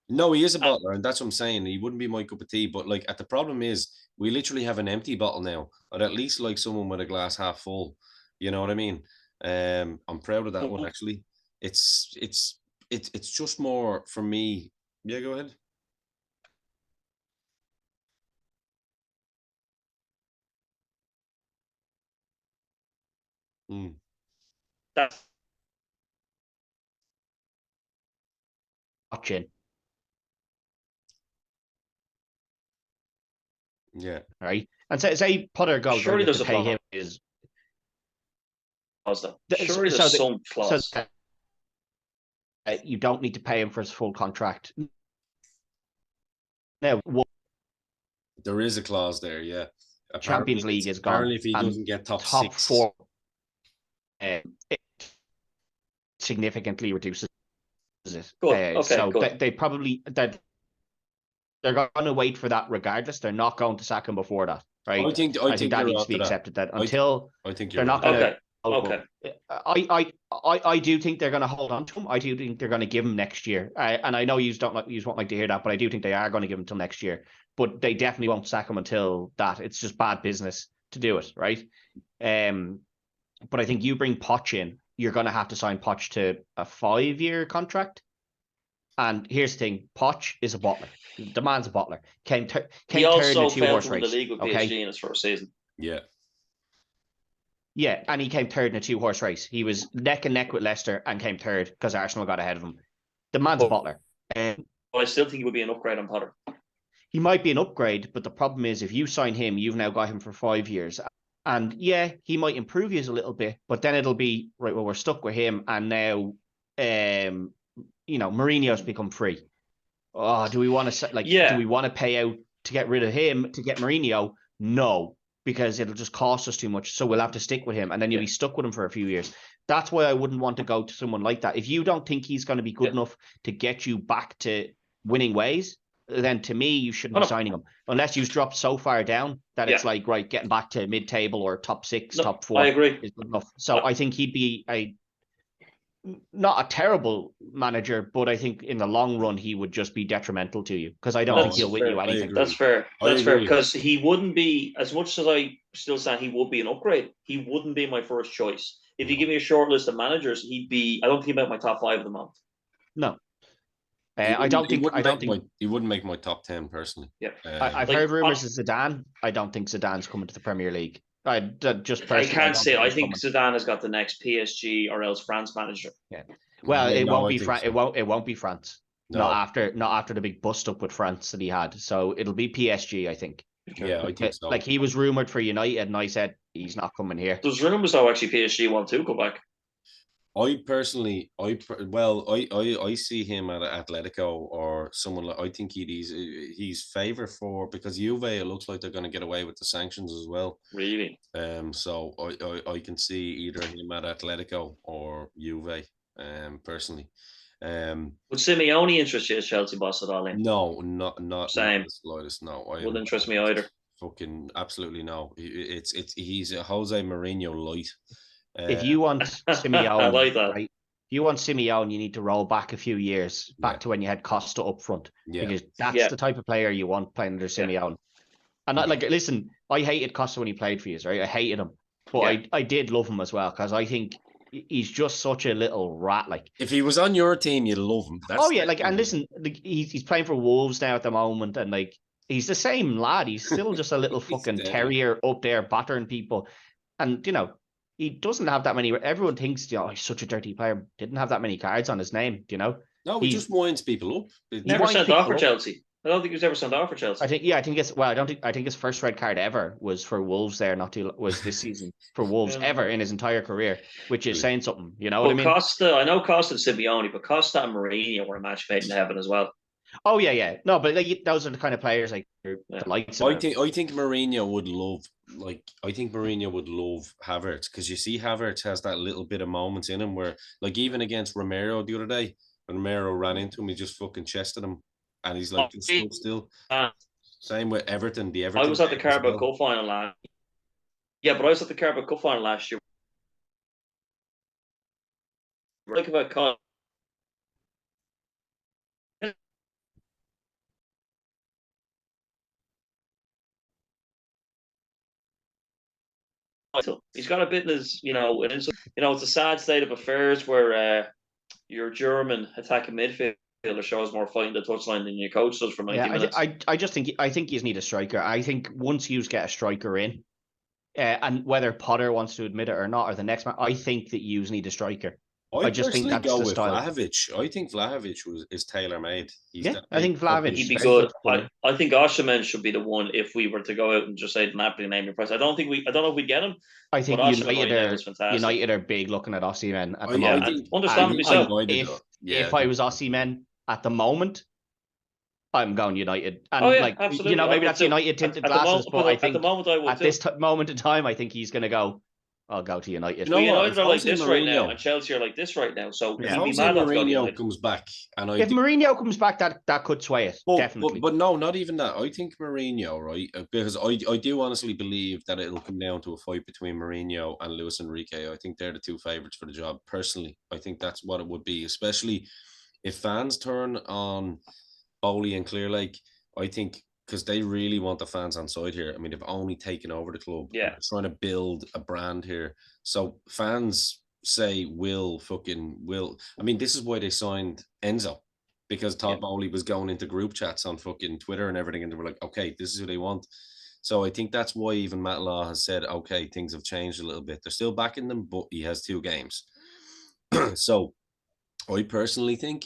No, he is a butler, and that's what I'm saying. He wouldn't be my cup of tea. But like, the problem is, we literally have an empty bottle now. I'd at least like someone with a glass half full. You know what I mean? I'm proud of that one actually. It's just more for me. Yeah, go ahead. That's watching. Yeah. Right. And say Potter goes, surely there's to a pay flaw. him is surely there's some flaws. So you don't need to pay him for his full contract. Now, There is a clause there, yeah. Champions League is gone. Apparently, if he and doesn't get top six, 4, it significantly reduces it. Good. Okay, so good. they probably they're going to wait for that regardless. They're not going to sack him before that, right? I think that needs to be accepted. That until I think they're not right. going to. Okay. I do think they're going to hold on to him. I do think they're going to give him next year. And I know you won't like to hear that, but I do think they are going to give him until next year. But they definitely won't sack him until that. It's just bad business to do it, right? But I think you bring Poch in, you're going to have to sign Poch to a 5-year contract. And here's the thing: Poch is a bottler. The man's a bottler. Came third in a 2-horse race. The league with PSG in his first season. Yeah. Yeah, and he came third in a 2-horse race. He was neck and neck with Leicester and came third because Arsenal got ahead of him. The man's a bottler. But I still think he would be an upgrade on Potter. He might be an upgrade, but the problem is if you sign him, you've now got him for 5 years. And yeah, he might improve you a little bit, but then it'll be, right, well, we're stuck with him. And now, Mourinho's become free. Oh, do we want to do we want to pay out to get rid of him to get Mourinho? No, because it'll just cost us too much. So we'll have to stick with him, and then you'll be stuck with him for a few years. That's why I wouldn't want to go to someone like that. If you don't think he's going to be good enough to get you back to winning ways, then to me, you shouldn't be signing him. Unless you've dropped so far down that it's like, right, getting back to mid-table or top 6, top 4 I agree. is good enough. So I think he'd be not a terrible manager, but I think in the long run, he would just be detrimental to you because I don't think he'll win you anything. That's fair. That's fair because he wouldn't be, as much as I still say he would be an upgrade, he wouldn't be my first choice. If you give me a short list of managers, I don't think he'd make my top 5 at the moment. No. He wouldn't make my top 10 personally. Yeah, I've heard rumors of Zidane. I don't think Zidane's coming to the Premier League. I can't say. I think Zidane has got the next PSG or else France manager. Yeah. Well, it won't be France. It won't be France. No. Not after the big bust up with France that he had. So it'll be PSG, I think. Yeah, I think so. Like he was rumored for United, and I said he's not coming here. There's rumors though actually PSG want to go back. I personally, I see him at Atletico or someone like. I think he's favour for because Juve. It looks like they're going to get away with the sanctions as well. Really? So I can see either him at Atletico or Juve. Personally. Would Simeone interest you as Chelsea boss at all? No, not same. Not the slightest. No, wouldn't interest me either. Fucking absolutely no. He's a Jose Mourinho light. If you want Simeone, I like that. Right? If you want Simeone, you need to roll back a few years, back to when you had Costa up front, because that's the type of player you want playing under Simeone. And listen, I hated Costa when he played for you, right? I hated him, but I did love him as well because I think he's just such a little rat. Like if he was on your team, you'd love him. And listen, he's playing for Wolves now at the moment, and he's the same lad. He's still just a little fucking terrier up there battering people, and he doesn't have that many. Everyone thinks, he's such a dirty player. Didn't have that many cards on his name, No, he just winds people up. Never sent off for Chelsea. I don't think he was ever sent off for Chelsea. I think his first red card ever was for Wolves. Was this season for Wolves ever in his entire career, which is saying something. You know what I mean? I know Costa and Simeone, but Costa and Mourinho were a match made in heaven as well. Oh yeah. No, but those are the kind of players the likes. I think Mourinho would love. I think Mourinho would love Havertz because you see Havertz has that little bit of moments in him where, even against Romero the other day, when Romero ran into him, he just fucking chested him, and he's stood still. Same with Everton. I was at the Carabao Cup final last. Yeah, but I was at the Carabao Cup final last year. Think about Con. He's got a bit in his, it's a sad state of affairs where your German attacking midfielder shows more fight in the touchline than your coach does for 90 minutes. I think you need a striker. I think once you get a striker in, and whether Potter wants to admit it or not, or the next man, I think that you need a striker. I just think that's go the with style. Vlahovic. I think Vlahovic is tailor made. I think Vlahovic he'd be good. I think Osimhen should be the one if we were to go out and just say Napoli name your price. I don't know if we'd get him. I think United are big looking at Osimhen at the moment. Understandably so. If I was Osimhen at the moment, I'm going United. And Oh yeah, like, absolutely. you know, I maybe would that's too. United tinted At the glasses, moment, but I at the think moment, I would at too. this moment in time, I think he's going to go, I'll go to United. You know Well, what? United If are like Jose this right now, Mourinho, and Chelsea are like this right now. So if Yeah. you'd be Jose mad not to go to Mourinho United. comes back, and I If Mourinho comes back, that could sway it, definitely. But no, not even that. I think Mourinho, right? Because I do honestly believe that it'll come down to a fight between Mourinho and Luis Enrique. I think they're the two favourites for the job. Personally, I think that's what it would be, especially if fans turn on Bowley and Clearlake. I think because they really want the fans on side here. I mean, they've only taken over the club. Yeah. They're trying to build a brand here. So fans say will. I mean, this is why they signed Enzo, because Todd Bowley was going into group chats on fucking Twitter and everything, and they were like, okay, this is who they want. So I think that's why even Matt Law has said, okay, things have changed a little bit. They're still backing them, but he has 2 games. So I personally think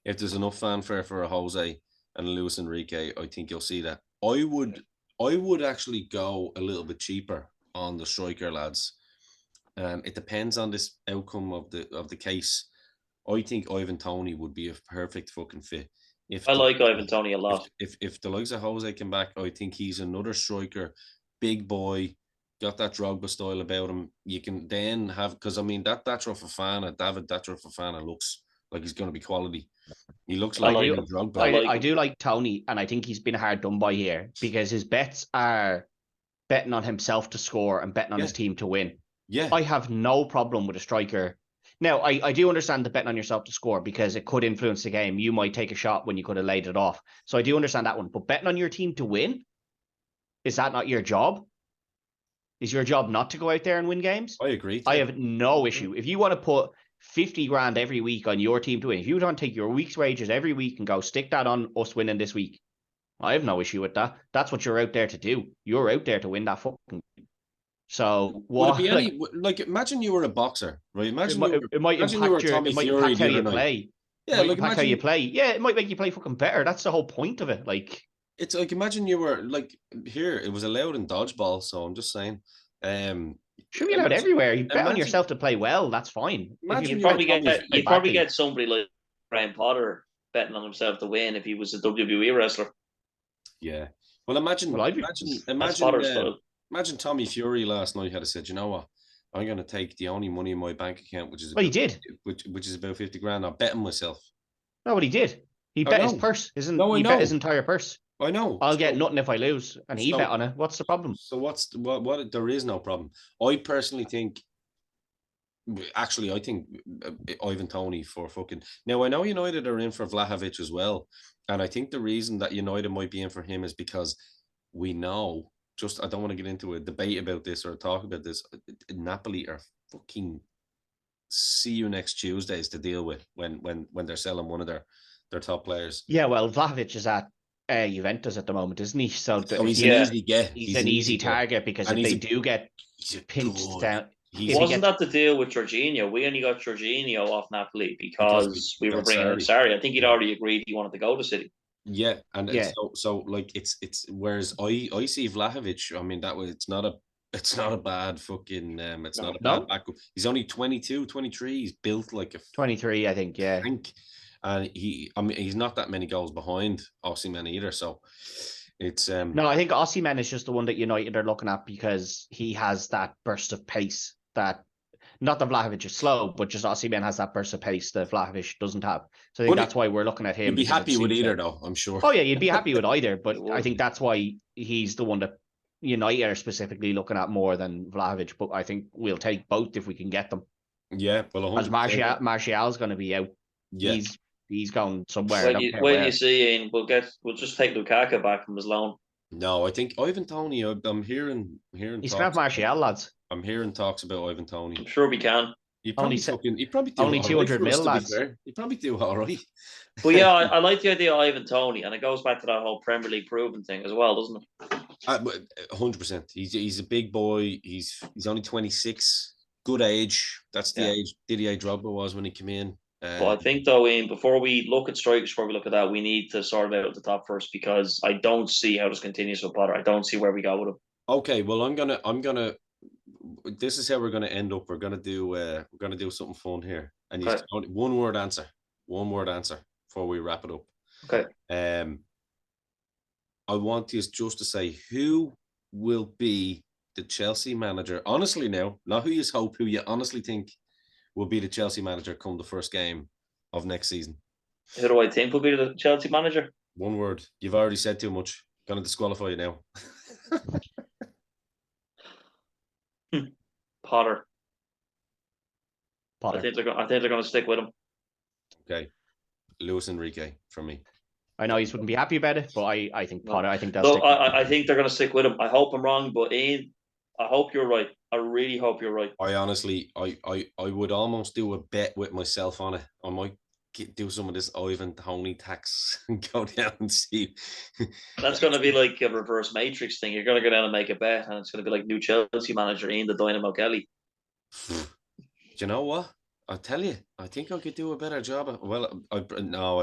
if there's enough fanfare for a Jose and Luis Enrique, I think you'll see that. I would actually go a little bit cheaper on the striker lads. It depends on this outcome of the case. I think Ivan Toney would be a perfect fucking fit. I like Ivan Toney a lot. If the likes of Jose come back, I think he's another striker, big boy, got that Drogba style about him. You can then have, because I mean that David Fofana looks like he's going to be quality. He looks like Drogba. I do like Toney, and I think he's been hard done by here because his bets are betting on himself to score and betting on his team to win. Yeah, I have no problem with a striker. Now, I do understand the betting on yourself to score because it could influence the game. You might take a shot when you could have laid it off. So I do understand that one. But betting on your team to win, is that not your job? Is your job not to go out there and win games? I agree. I have no issue. If you want to put 50 grand every week on your team to win, if you want to take your week's wages every week and go stick that on us winning this week, I have no issue with that. That's what you're out there to do. You're out there to win that fucking game. So what? Would it be like imagine you were a boxer, right? Imagine it might impact how you play. Yeah, like impact how you play. Yeah, it might make you play fucking better. That's the whole point of it. Like it's like imagine you were like here. It was allowed in dodgeball, so I'm just saying. Should be allowed everywhere. You bet on yourself to play well. That's fine. You'd probably get somebody like Brian Potter betting on himself to win if he was a WWE wrestler. Yeah. Well, imagine Tommy Fury last night had said, you know what? I'm going to take the only money in my bank account, which is he did, which is about 50 grand. I'm betting myself. No, but he did. He bet his purse. He bet his entire purse. I know. I'll get nothing if I lose, and he bet on it. What's the problem? So what? There is no problem. I personally think. Actually, I think Ivan Toney for fucking. Now I know United are in for Vlahovic as well, and I think the reason that United might be in for him is because we know. Just I don't want to get into a debate about this or talk about this. Napoli are fucking see you next Tuesdays to deal with when they're selling one of their top players. Yeah, well, Vlahovic is at Juventus at the moment, isn't he? So he's an easy get. He's an easy target because if they do get pinched down. Wasn't that the deal with Jorginho? We only got Jorginho off Napoli because we were bringing in Sarri. I think he'd already agreed he wanted to go to City. Yeah, and so like it's whereas I see Vlahovic. I mean it's not a bad fucking it's not a bad backup. He's only 22, 23. He's built like a 23, I think. Yeah, and he's not that many goals behind Osimhen either. So it's no, I think Osimhen is just the one that United are looking at because he has that burst of pace that. Not that Vlahovic is slow, but just Osimhen has that burst of pace that Vlahovic doesn't have. So I think that's why we're looking at him. You'd be happy with either, though, I'm sure. Oh, yeah, you'd be happy with either. But I think that's why he's the one that United are specifically looking at more than Vlahovic. But I think we'll take both if we can get them. Yeah, well, as Martial's going to be out. Yeah. He's going somewhere. When you see Ian, we'll just take Lukaku back from his loan. No, I think Ivan Toney. I'm hearing. He's got Martial, lads. I'm hearing talks about Ivan Toney. I'm sure we can. He'd probably do only 200 mil, lads. He'd probably do all right. But yeah, I like the idea of Ivan Toney, and it goes back to that whole Premier League proven thing as well, doesn't it? 100%. He's a big boy. He's only 26. Good age. That's the age Didier Drogba was when he came in. But I think though, Ian, before we look at strikers, before we look at that, we need to sort out the top first because I don't see how this continues with Potter. I don't see where we go with him. Okay, well, I'm gonna. This is how we're gonna end up. We're gonna do something fun here, and one word answer. before we wrap it up. Okay. I want you just to say who will be the Chelsea manager. Honestly now, not who you hope, who you honestly think will be the Chelsea manager come the first game of next season. Who do I think will be the Chelsea manager? One word. You've already said too much. Gonna disqualify you now. Potter. Potter. I think they're going to stick with him. Okay. Luis Enrique from me. I know you wouldn't be happy about it, but I think Potter. I think they'll So stick with him. I think they're going to stick with him. I hope I'm wrong, but Ian, I hope you're right. I really hope you're right. I honestly, I would almost do a bet with myself on it. I might do some of this Ivan Toney tax and go down and see. That's going to be like a reverse Matrix thing. You're going to go down and make a bet, and it's going to be like new Chelsea manager Ian the Dynamo Kelly. Do you know what? I'll tell you, I think I could do a better job. I'd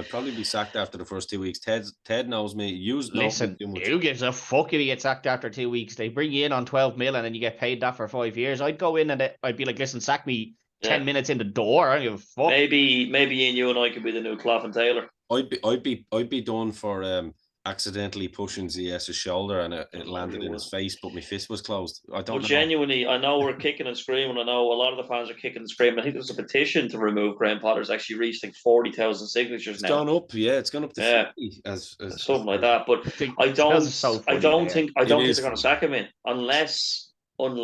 probably be sacked after the first 2 weeks. Ted knows me. Listen, who gives a fuck if you get sacked after 2 weeks? They bring you in on 12 mil and then you get paid that for 5 years. I'd go in and I'd be like, listen, sack me 10 minutes in the door. I don't give a fuck. Maybe Ian, you and I could be the new Clough and Taylor. I'd be done for accidentally pushing ZS's shoulder and it landed in his face, but my fist was closed. I don't know. Genuinely, I know we're kicking and screaming. I know a lot of the fans are kicking and screaming. I think there's a petition to remove Graham Potter's actually reached like 40,000 signatures now. It's gone up, yeah. It's gone up to 50 as something like that. But I don't think they're going to sack him in unless I'm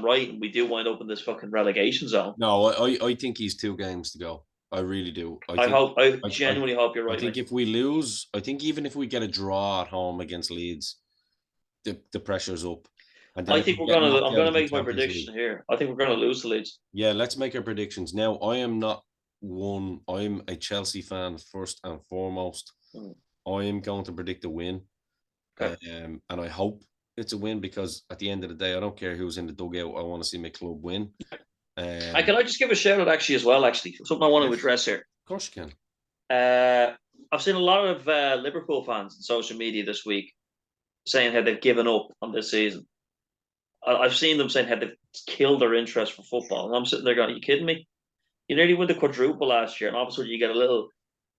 right and we do wind up in this fucking relegation zone. No, I think he's 2 games to go. I really do. I genuinely hope you're right. I think if we lose, I think even if we get a draw at home against Leeds, the pressure's up. And I think I'm going to make my prediction here. I think we're going to lose to Leeds. Yeah, let's make our predictions. Now, I am not one. I'm a Chelsea fan first and foremost. I am going to predict a win. Okay. And I hope it's a win because at the end of the day, I don't care who's in the dugout. I want to see my club win. Can I just give a shout out actually as well? Actually, something I want to address here. Of course you can. I've seen a lot of Liverpool fans on social media this week saying how they've given up on this season. I've seen them saying how they've killed their interest for football, and I'm sitting there going, "Are you kidding me? You nearly won the quadruple last year, and all of a sudden you get a little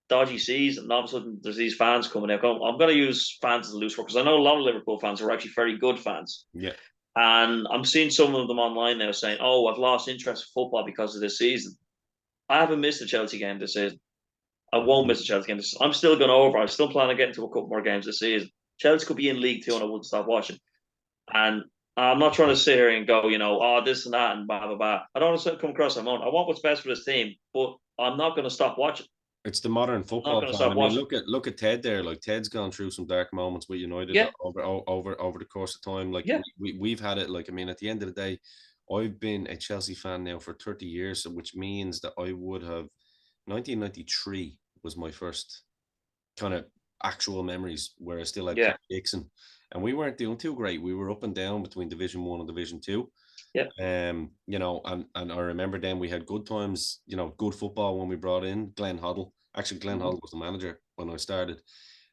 dodgy season, and all of a sudden there's these fans coming out. I'm going to use fans as a loose word because I know a lot of Liverpool fans who are actually very good fans. Yeah. And I'm seeing some of them online now saying, "Oh, I've lost interest in football because of this season." I haven't missed a Chelsea game this season. I won't miss a Chelsea game this season. I'm still going over. I'm still planning to get into a couple more games this season. Chelsea could be in League Two and I wouldn't stop watching. And I'm not trying to sit here and go, this and that and blah, blah, blah. I don't want to come across my own. I want what's best for this team, but I'm not going to stop watching. It's the modern football fan. I mean, look at Ted there. Like Ted's gone through some dark moments with United over the course of time. Like we've had it. Like I mean, at the end of the day, I've been a Chelsea fan now for 30 years, which means that I would have 1993 was my first kind of actual memories where I still had Dixon, and we weren't doing too great. We were up and down between Division 1 and Division 2. Yeah. And I remember then we had good times, good football when we brought in Glenn Hoddle. Actually, Glenn Hoddle was the manager when I started.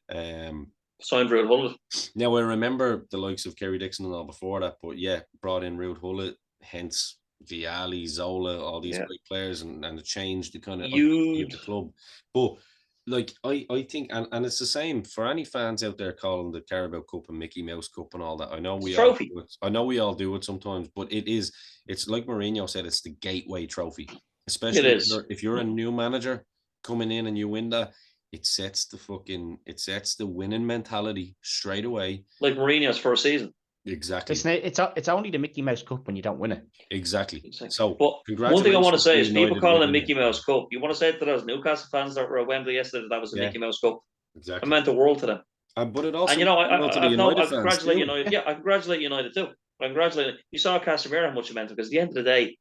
Signed Ruud Gullit. Now I remember the likes of Kerry Dixon and all before that, but brought in Ruud Gullit, hence Vialli, Zola, all these great players, and it changed the kind of the club. But like I think, and it's the same for any fans out there calling the Carabao Cup and Mickey Mouse Cup and all that. I know we all do it. I know we all do it sometimes, but it's like Mourinho said, it's the gateway trophy. Especially if you're a new manager coming in and you win that, it sets the winning mentality straight away. Like Mourinho's first season. Exactly. It's only the Mickey Mouse Cup when you don't win it. Exactly. So, but one thing I want to say is people calling it Mickey Mouse Cup. You want to say to those Newcastle fans that were at Wembley yesterday that was a Mickey Mouse Cup. Exactly. It meant the world to them. But it also, and I congratulate United. Yeah, I congratulate United too. I congratulate them. You saw Casemiro how much it meant because at the end of the day,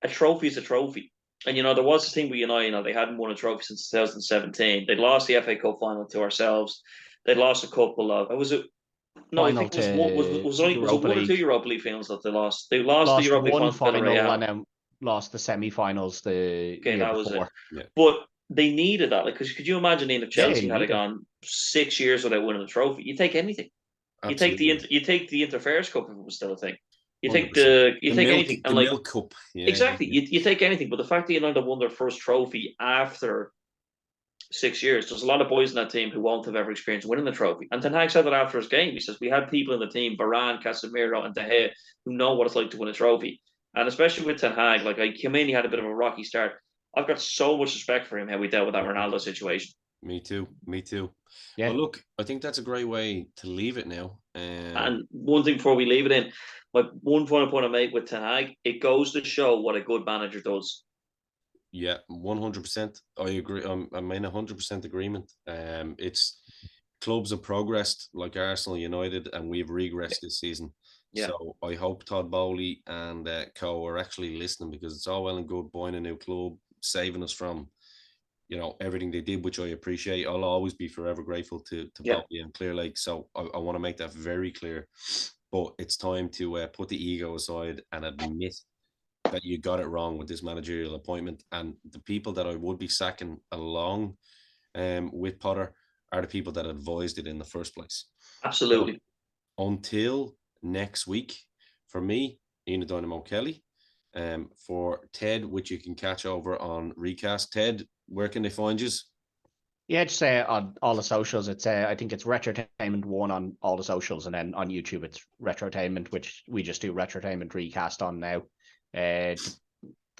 a trophy is a trophy. And there was a thing with United. They hadn't won a trophy since 2017. They'd lost the FA Cup final to ourselves. They'd lost a couple of. I think it was one or two Europa League finals that they lost. They lost the Europa League final and then lost the semi-finals the year that before. Was it. Yeah. But they needed that. Because could you imagine if Chelsea had gone 6 years without winning a trophy? You take anything. Absolutely. You take the Interfares Cup if it was still a thing. You take anything. And Milk Cup. Yeah, exactly. You take anything. But the fact that United won their first trophy after 6 years. There's a lot of boys in that team who won't have ever experienced winning the trophy. And Ten Hag said that after his game. He says, we had people in the team, Varane, Casemiro, and De Gea, who know what it's like to win a trophy. And especially with Ten Hag, like I came in, he had a bit of a rocky start. I've got so much respect for him, how we dealt with that Ronaldo situation. Me too. Yeah. Well, look, I think that's a great way to leave it now. And one thing before we leave it in, my one final point I make with Ten Hag, it goes to show what a good manager does. Yeah, 100%. I agree. I'm in 100% agreement. It's clubs have progressed like Arsenal, United, and we've regressed this season. Yeah. So I hope Todd Bowley and co are actually listening, because it's all well and good buying a new club, saving us from, everything they did, which I appreciate. I'll always be forever grateful to Bowley and Clear Lake. So I want to make that very clear. But it's time to put the ego aside and admit that you got it wrong with this managerial appointment. And the people that I would be sacking along with Potter are the people that advised it in the first place. Absolutely. So, until next week, for me, Ian Dynamo Kelly, for Ted, which you can catch over on Recast. Ted, where can they find you? Yeah, just on all the socials. It's I think it's Retrotainment1 on all the socials, and then on YouTube it's Retrotainment, which we just do Retrotainment Recast on now. The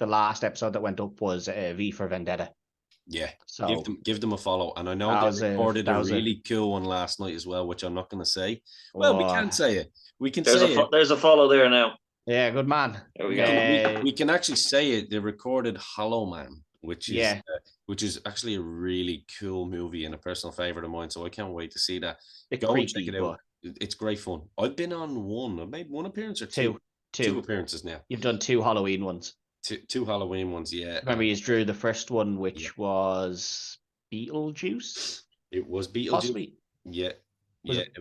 last episode that went up was V for Vendetta. Yeah, so give them a follow. And I know they recorded a really cool one last night as well, which I'm not going to say. Well, we can't say it. We can say it. There's a follow there now. Yeah, good man. There we go. We can actually say it. They recorded Hollow Man, which is actually a really cool movie and a personal favorite of mine. So I can't wait to see that. Go and check it out. It's great fun. I've been on one. I've made one appearance or two appearances now. You've done 2 Halloween ones. Two Halloween ones, yeah. Remember, you drew the first one, which was Beetlejuice. It was Beetlejuice. Possibly. Yeah.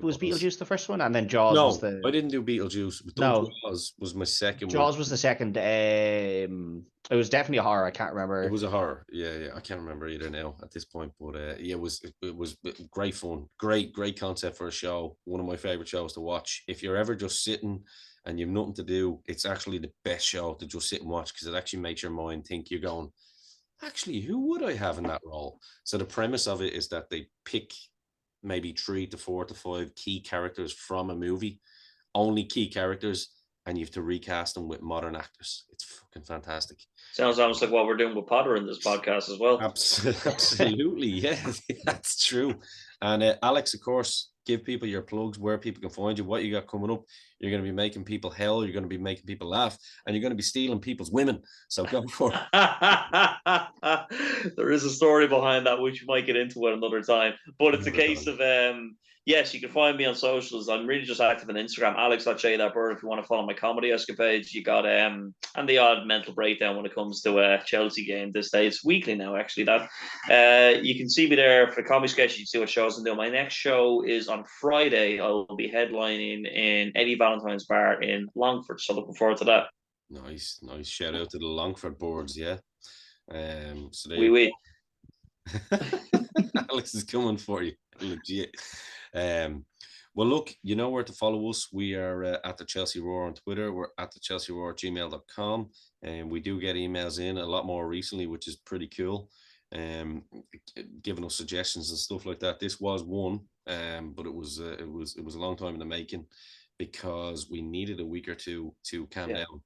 Was Beetlejuice the first one, and then Jaws was the... I didn't do Beetlejuice. Jaws was my second one. Jaws was the second. It was definitely a horror. I can't remember. It was a horror. Yeah. I can't remember either now at this point. But it was great fun. Great concept for a show. One of my favorite shows to watch. If you're ever just sitting and you've nothing to do, it's actually the best show to just sit and watch, because it actually makes your mind think. You're going, actually, who would I have in that role? So the premise of it is that they pick maybe 3 to 4 to 5 key characters from a movie, only key characters, and you have to recast them with modern actors. It's fucking fantastic. Sounds almost like what we're doing with Potter in this podcast as well. Absolutely, yeah, that's true. And Alex, of course, give people your plugs, where people can find you, what you got coming up. You're going to be making people hell, you're going to be making people laugh, and you're going to be stealing people's women. So go for it. There is a story behind that, which we might get into at another time. But it's a case of, yes, you can find me on socials. I'm really just active on Instagram, alex.j.bird, if you want to follow my comedy escapades. You got and the odd mental breakdown when it comes to a Chelsea game this day. It's weekly now, actually. That you can see me there for the comedy sketch. You can see what shows I'm doing. My next show is on Friday. I'll be headlining in Eddie Valentine's Bar in Longford. So looking forward to that. Nice. Shout out to the Longford boards, yeah. So we. Alex is coming for you, legit. Well, look, you know where to follow us. We are at the Chelsea Roar on Twitter. We're at the Chelsea Roar at gmail.com. And we do get emails in a lot more recently, which is pretty cool. Giving us suggestions and stuff like that. This was one, but it was a long time in the making, because we needed a week or two to calm down.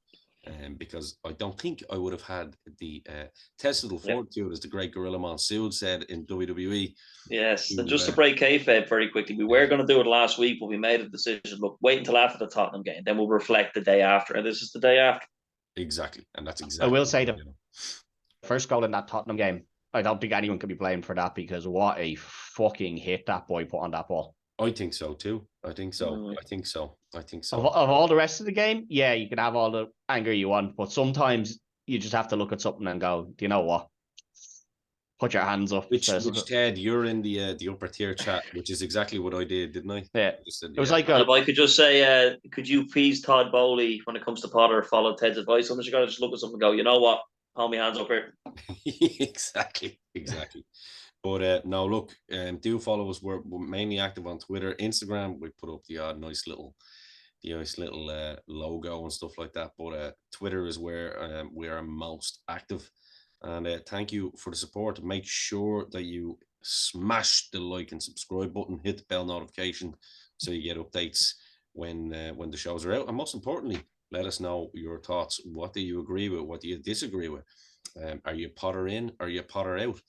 Because I don't think I would have had the testicle fortitude, as the great Gorilla Monsoon said in WWE. Yes, and just to break kayfabe very quickly, we were going to do it last week, but we made a decision. Look, wait until after the Tottenham game, then we'll reflect the day after, and this is the day after. Exactly, and that's exactly. I will say the first goal in that Tottenham game, I don't think anyone can be blamed for that, because what a fucking hit that boy put on that ball. I think so too. I think so. Of all the rest of the game, yeah, you can have all the anger you want, but sometimes you just have to look at something and go, do you know what? Put your hands up. Which Ted, you're in the upper tier chat, which is exactly what I did, didn't I? Yeah. Said, it was like if I could just say, could you please, Todd Bowley, when it comes to Potter, follow Ted's advice? Sometimes you got to just look at something and go, you know what? Hold my hands up here. Exactly. But no, look, do follow us. We're mainly active on Twitter, Instagram. We put up the odd nice little logo and stuff like that. But Twitter is where we are most active. And thank you for the support. Make sure that you smash the like and subscribe button, hit the bell notification so you get updates when the shows are out. And most importantly, let us know your thoughts. What do you agree with? What do you disagree with? Are you Potter in? Are you Potter out?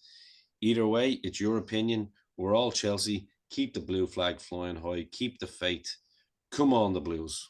Either way, it's your opinion. We're all Chelsea. Keep the blue flag flying high. Keep the faith. Come on, the Blues.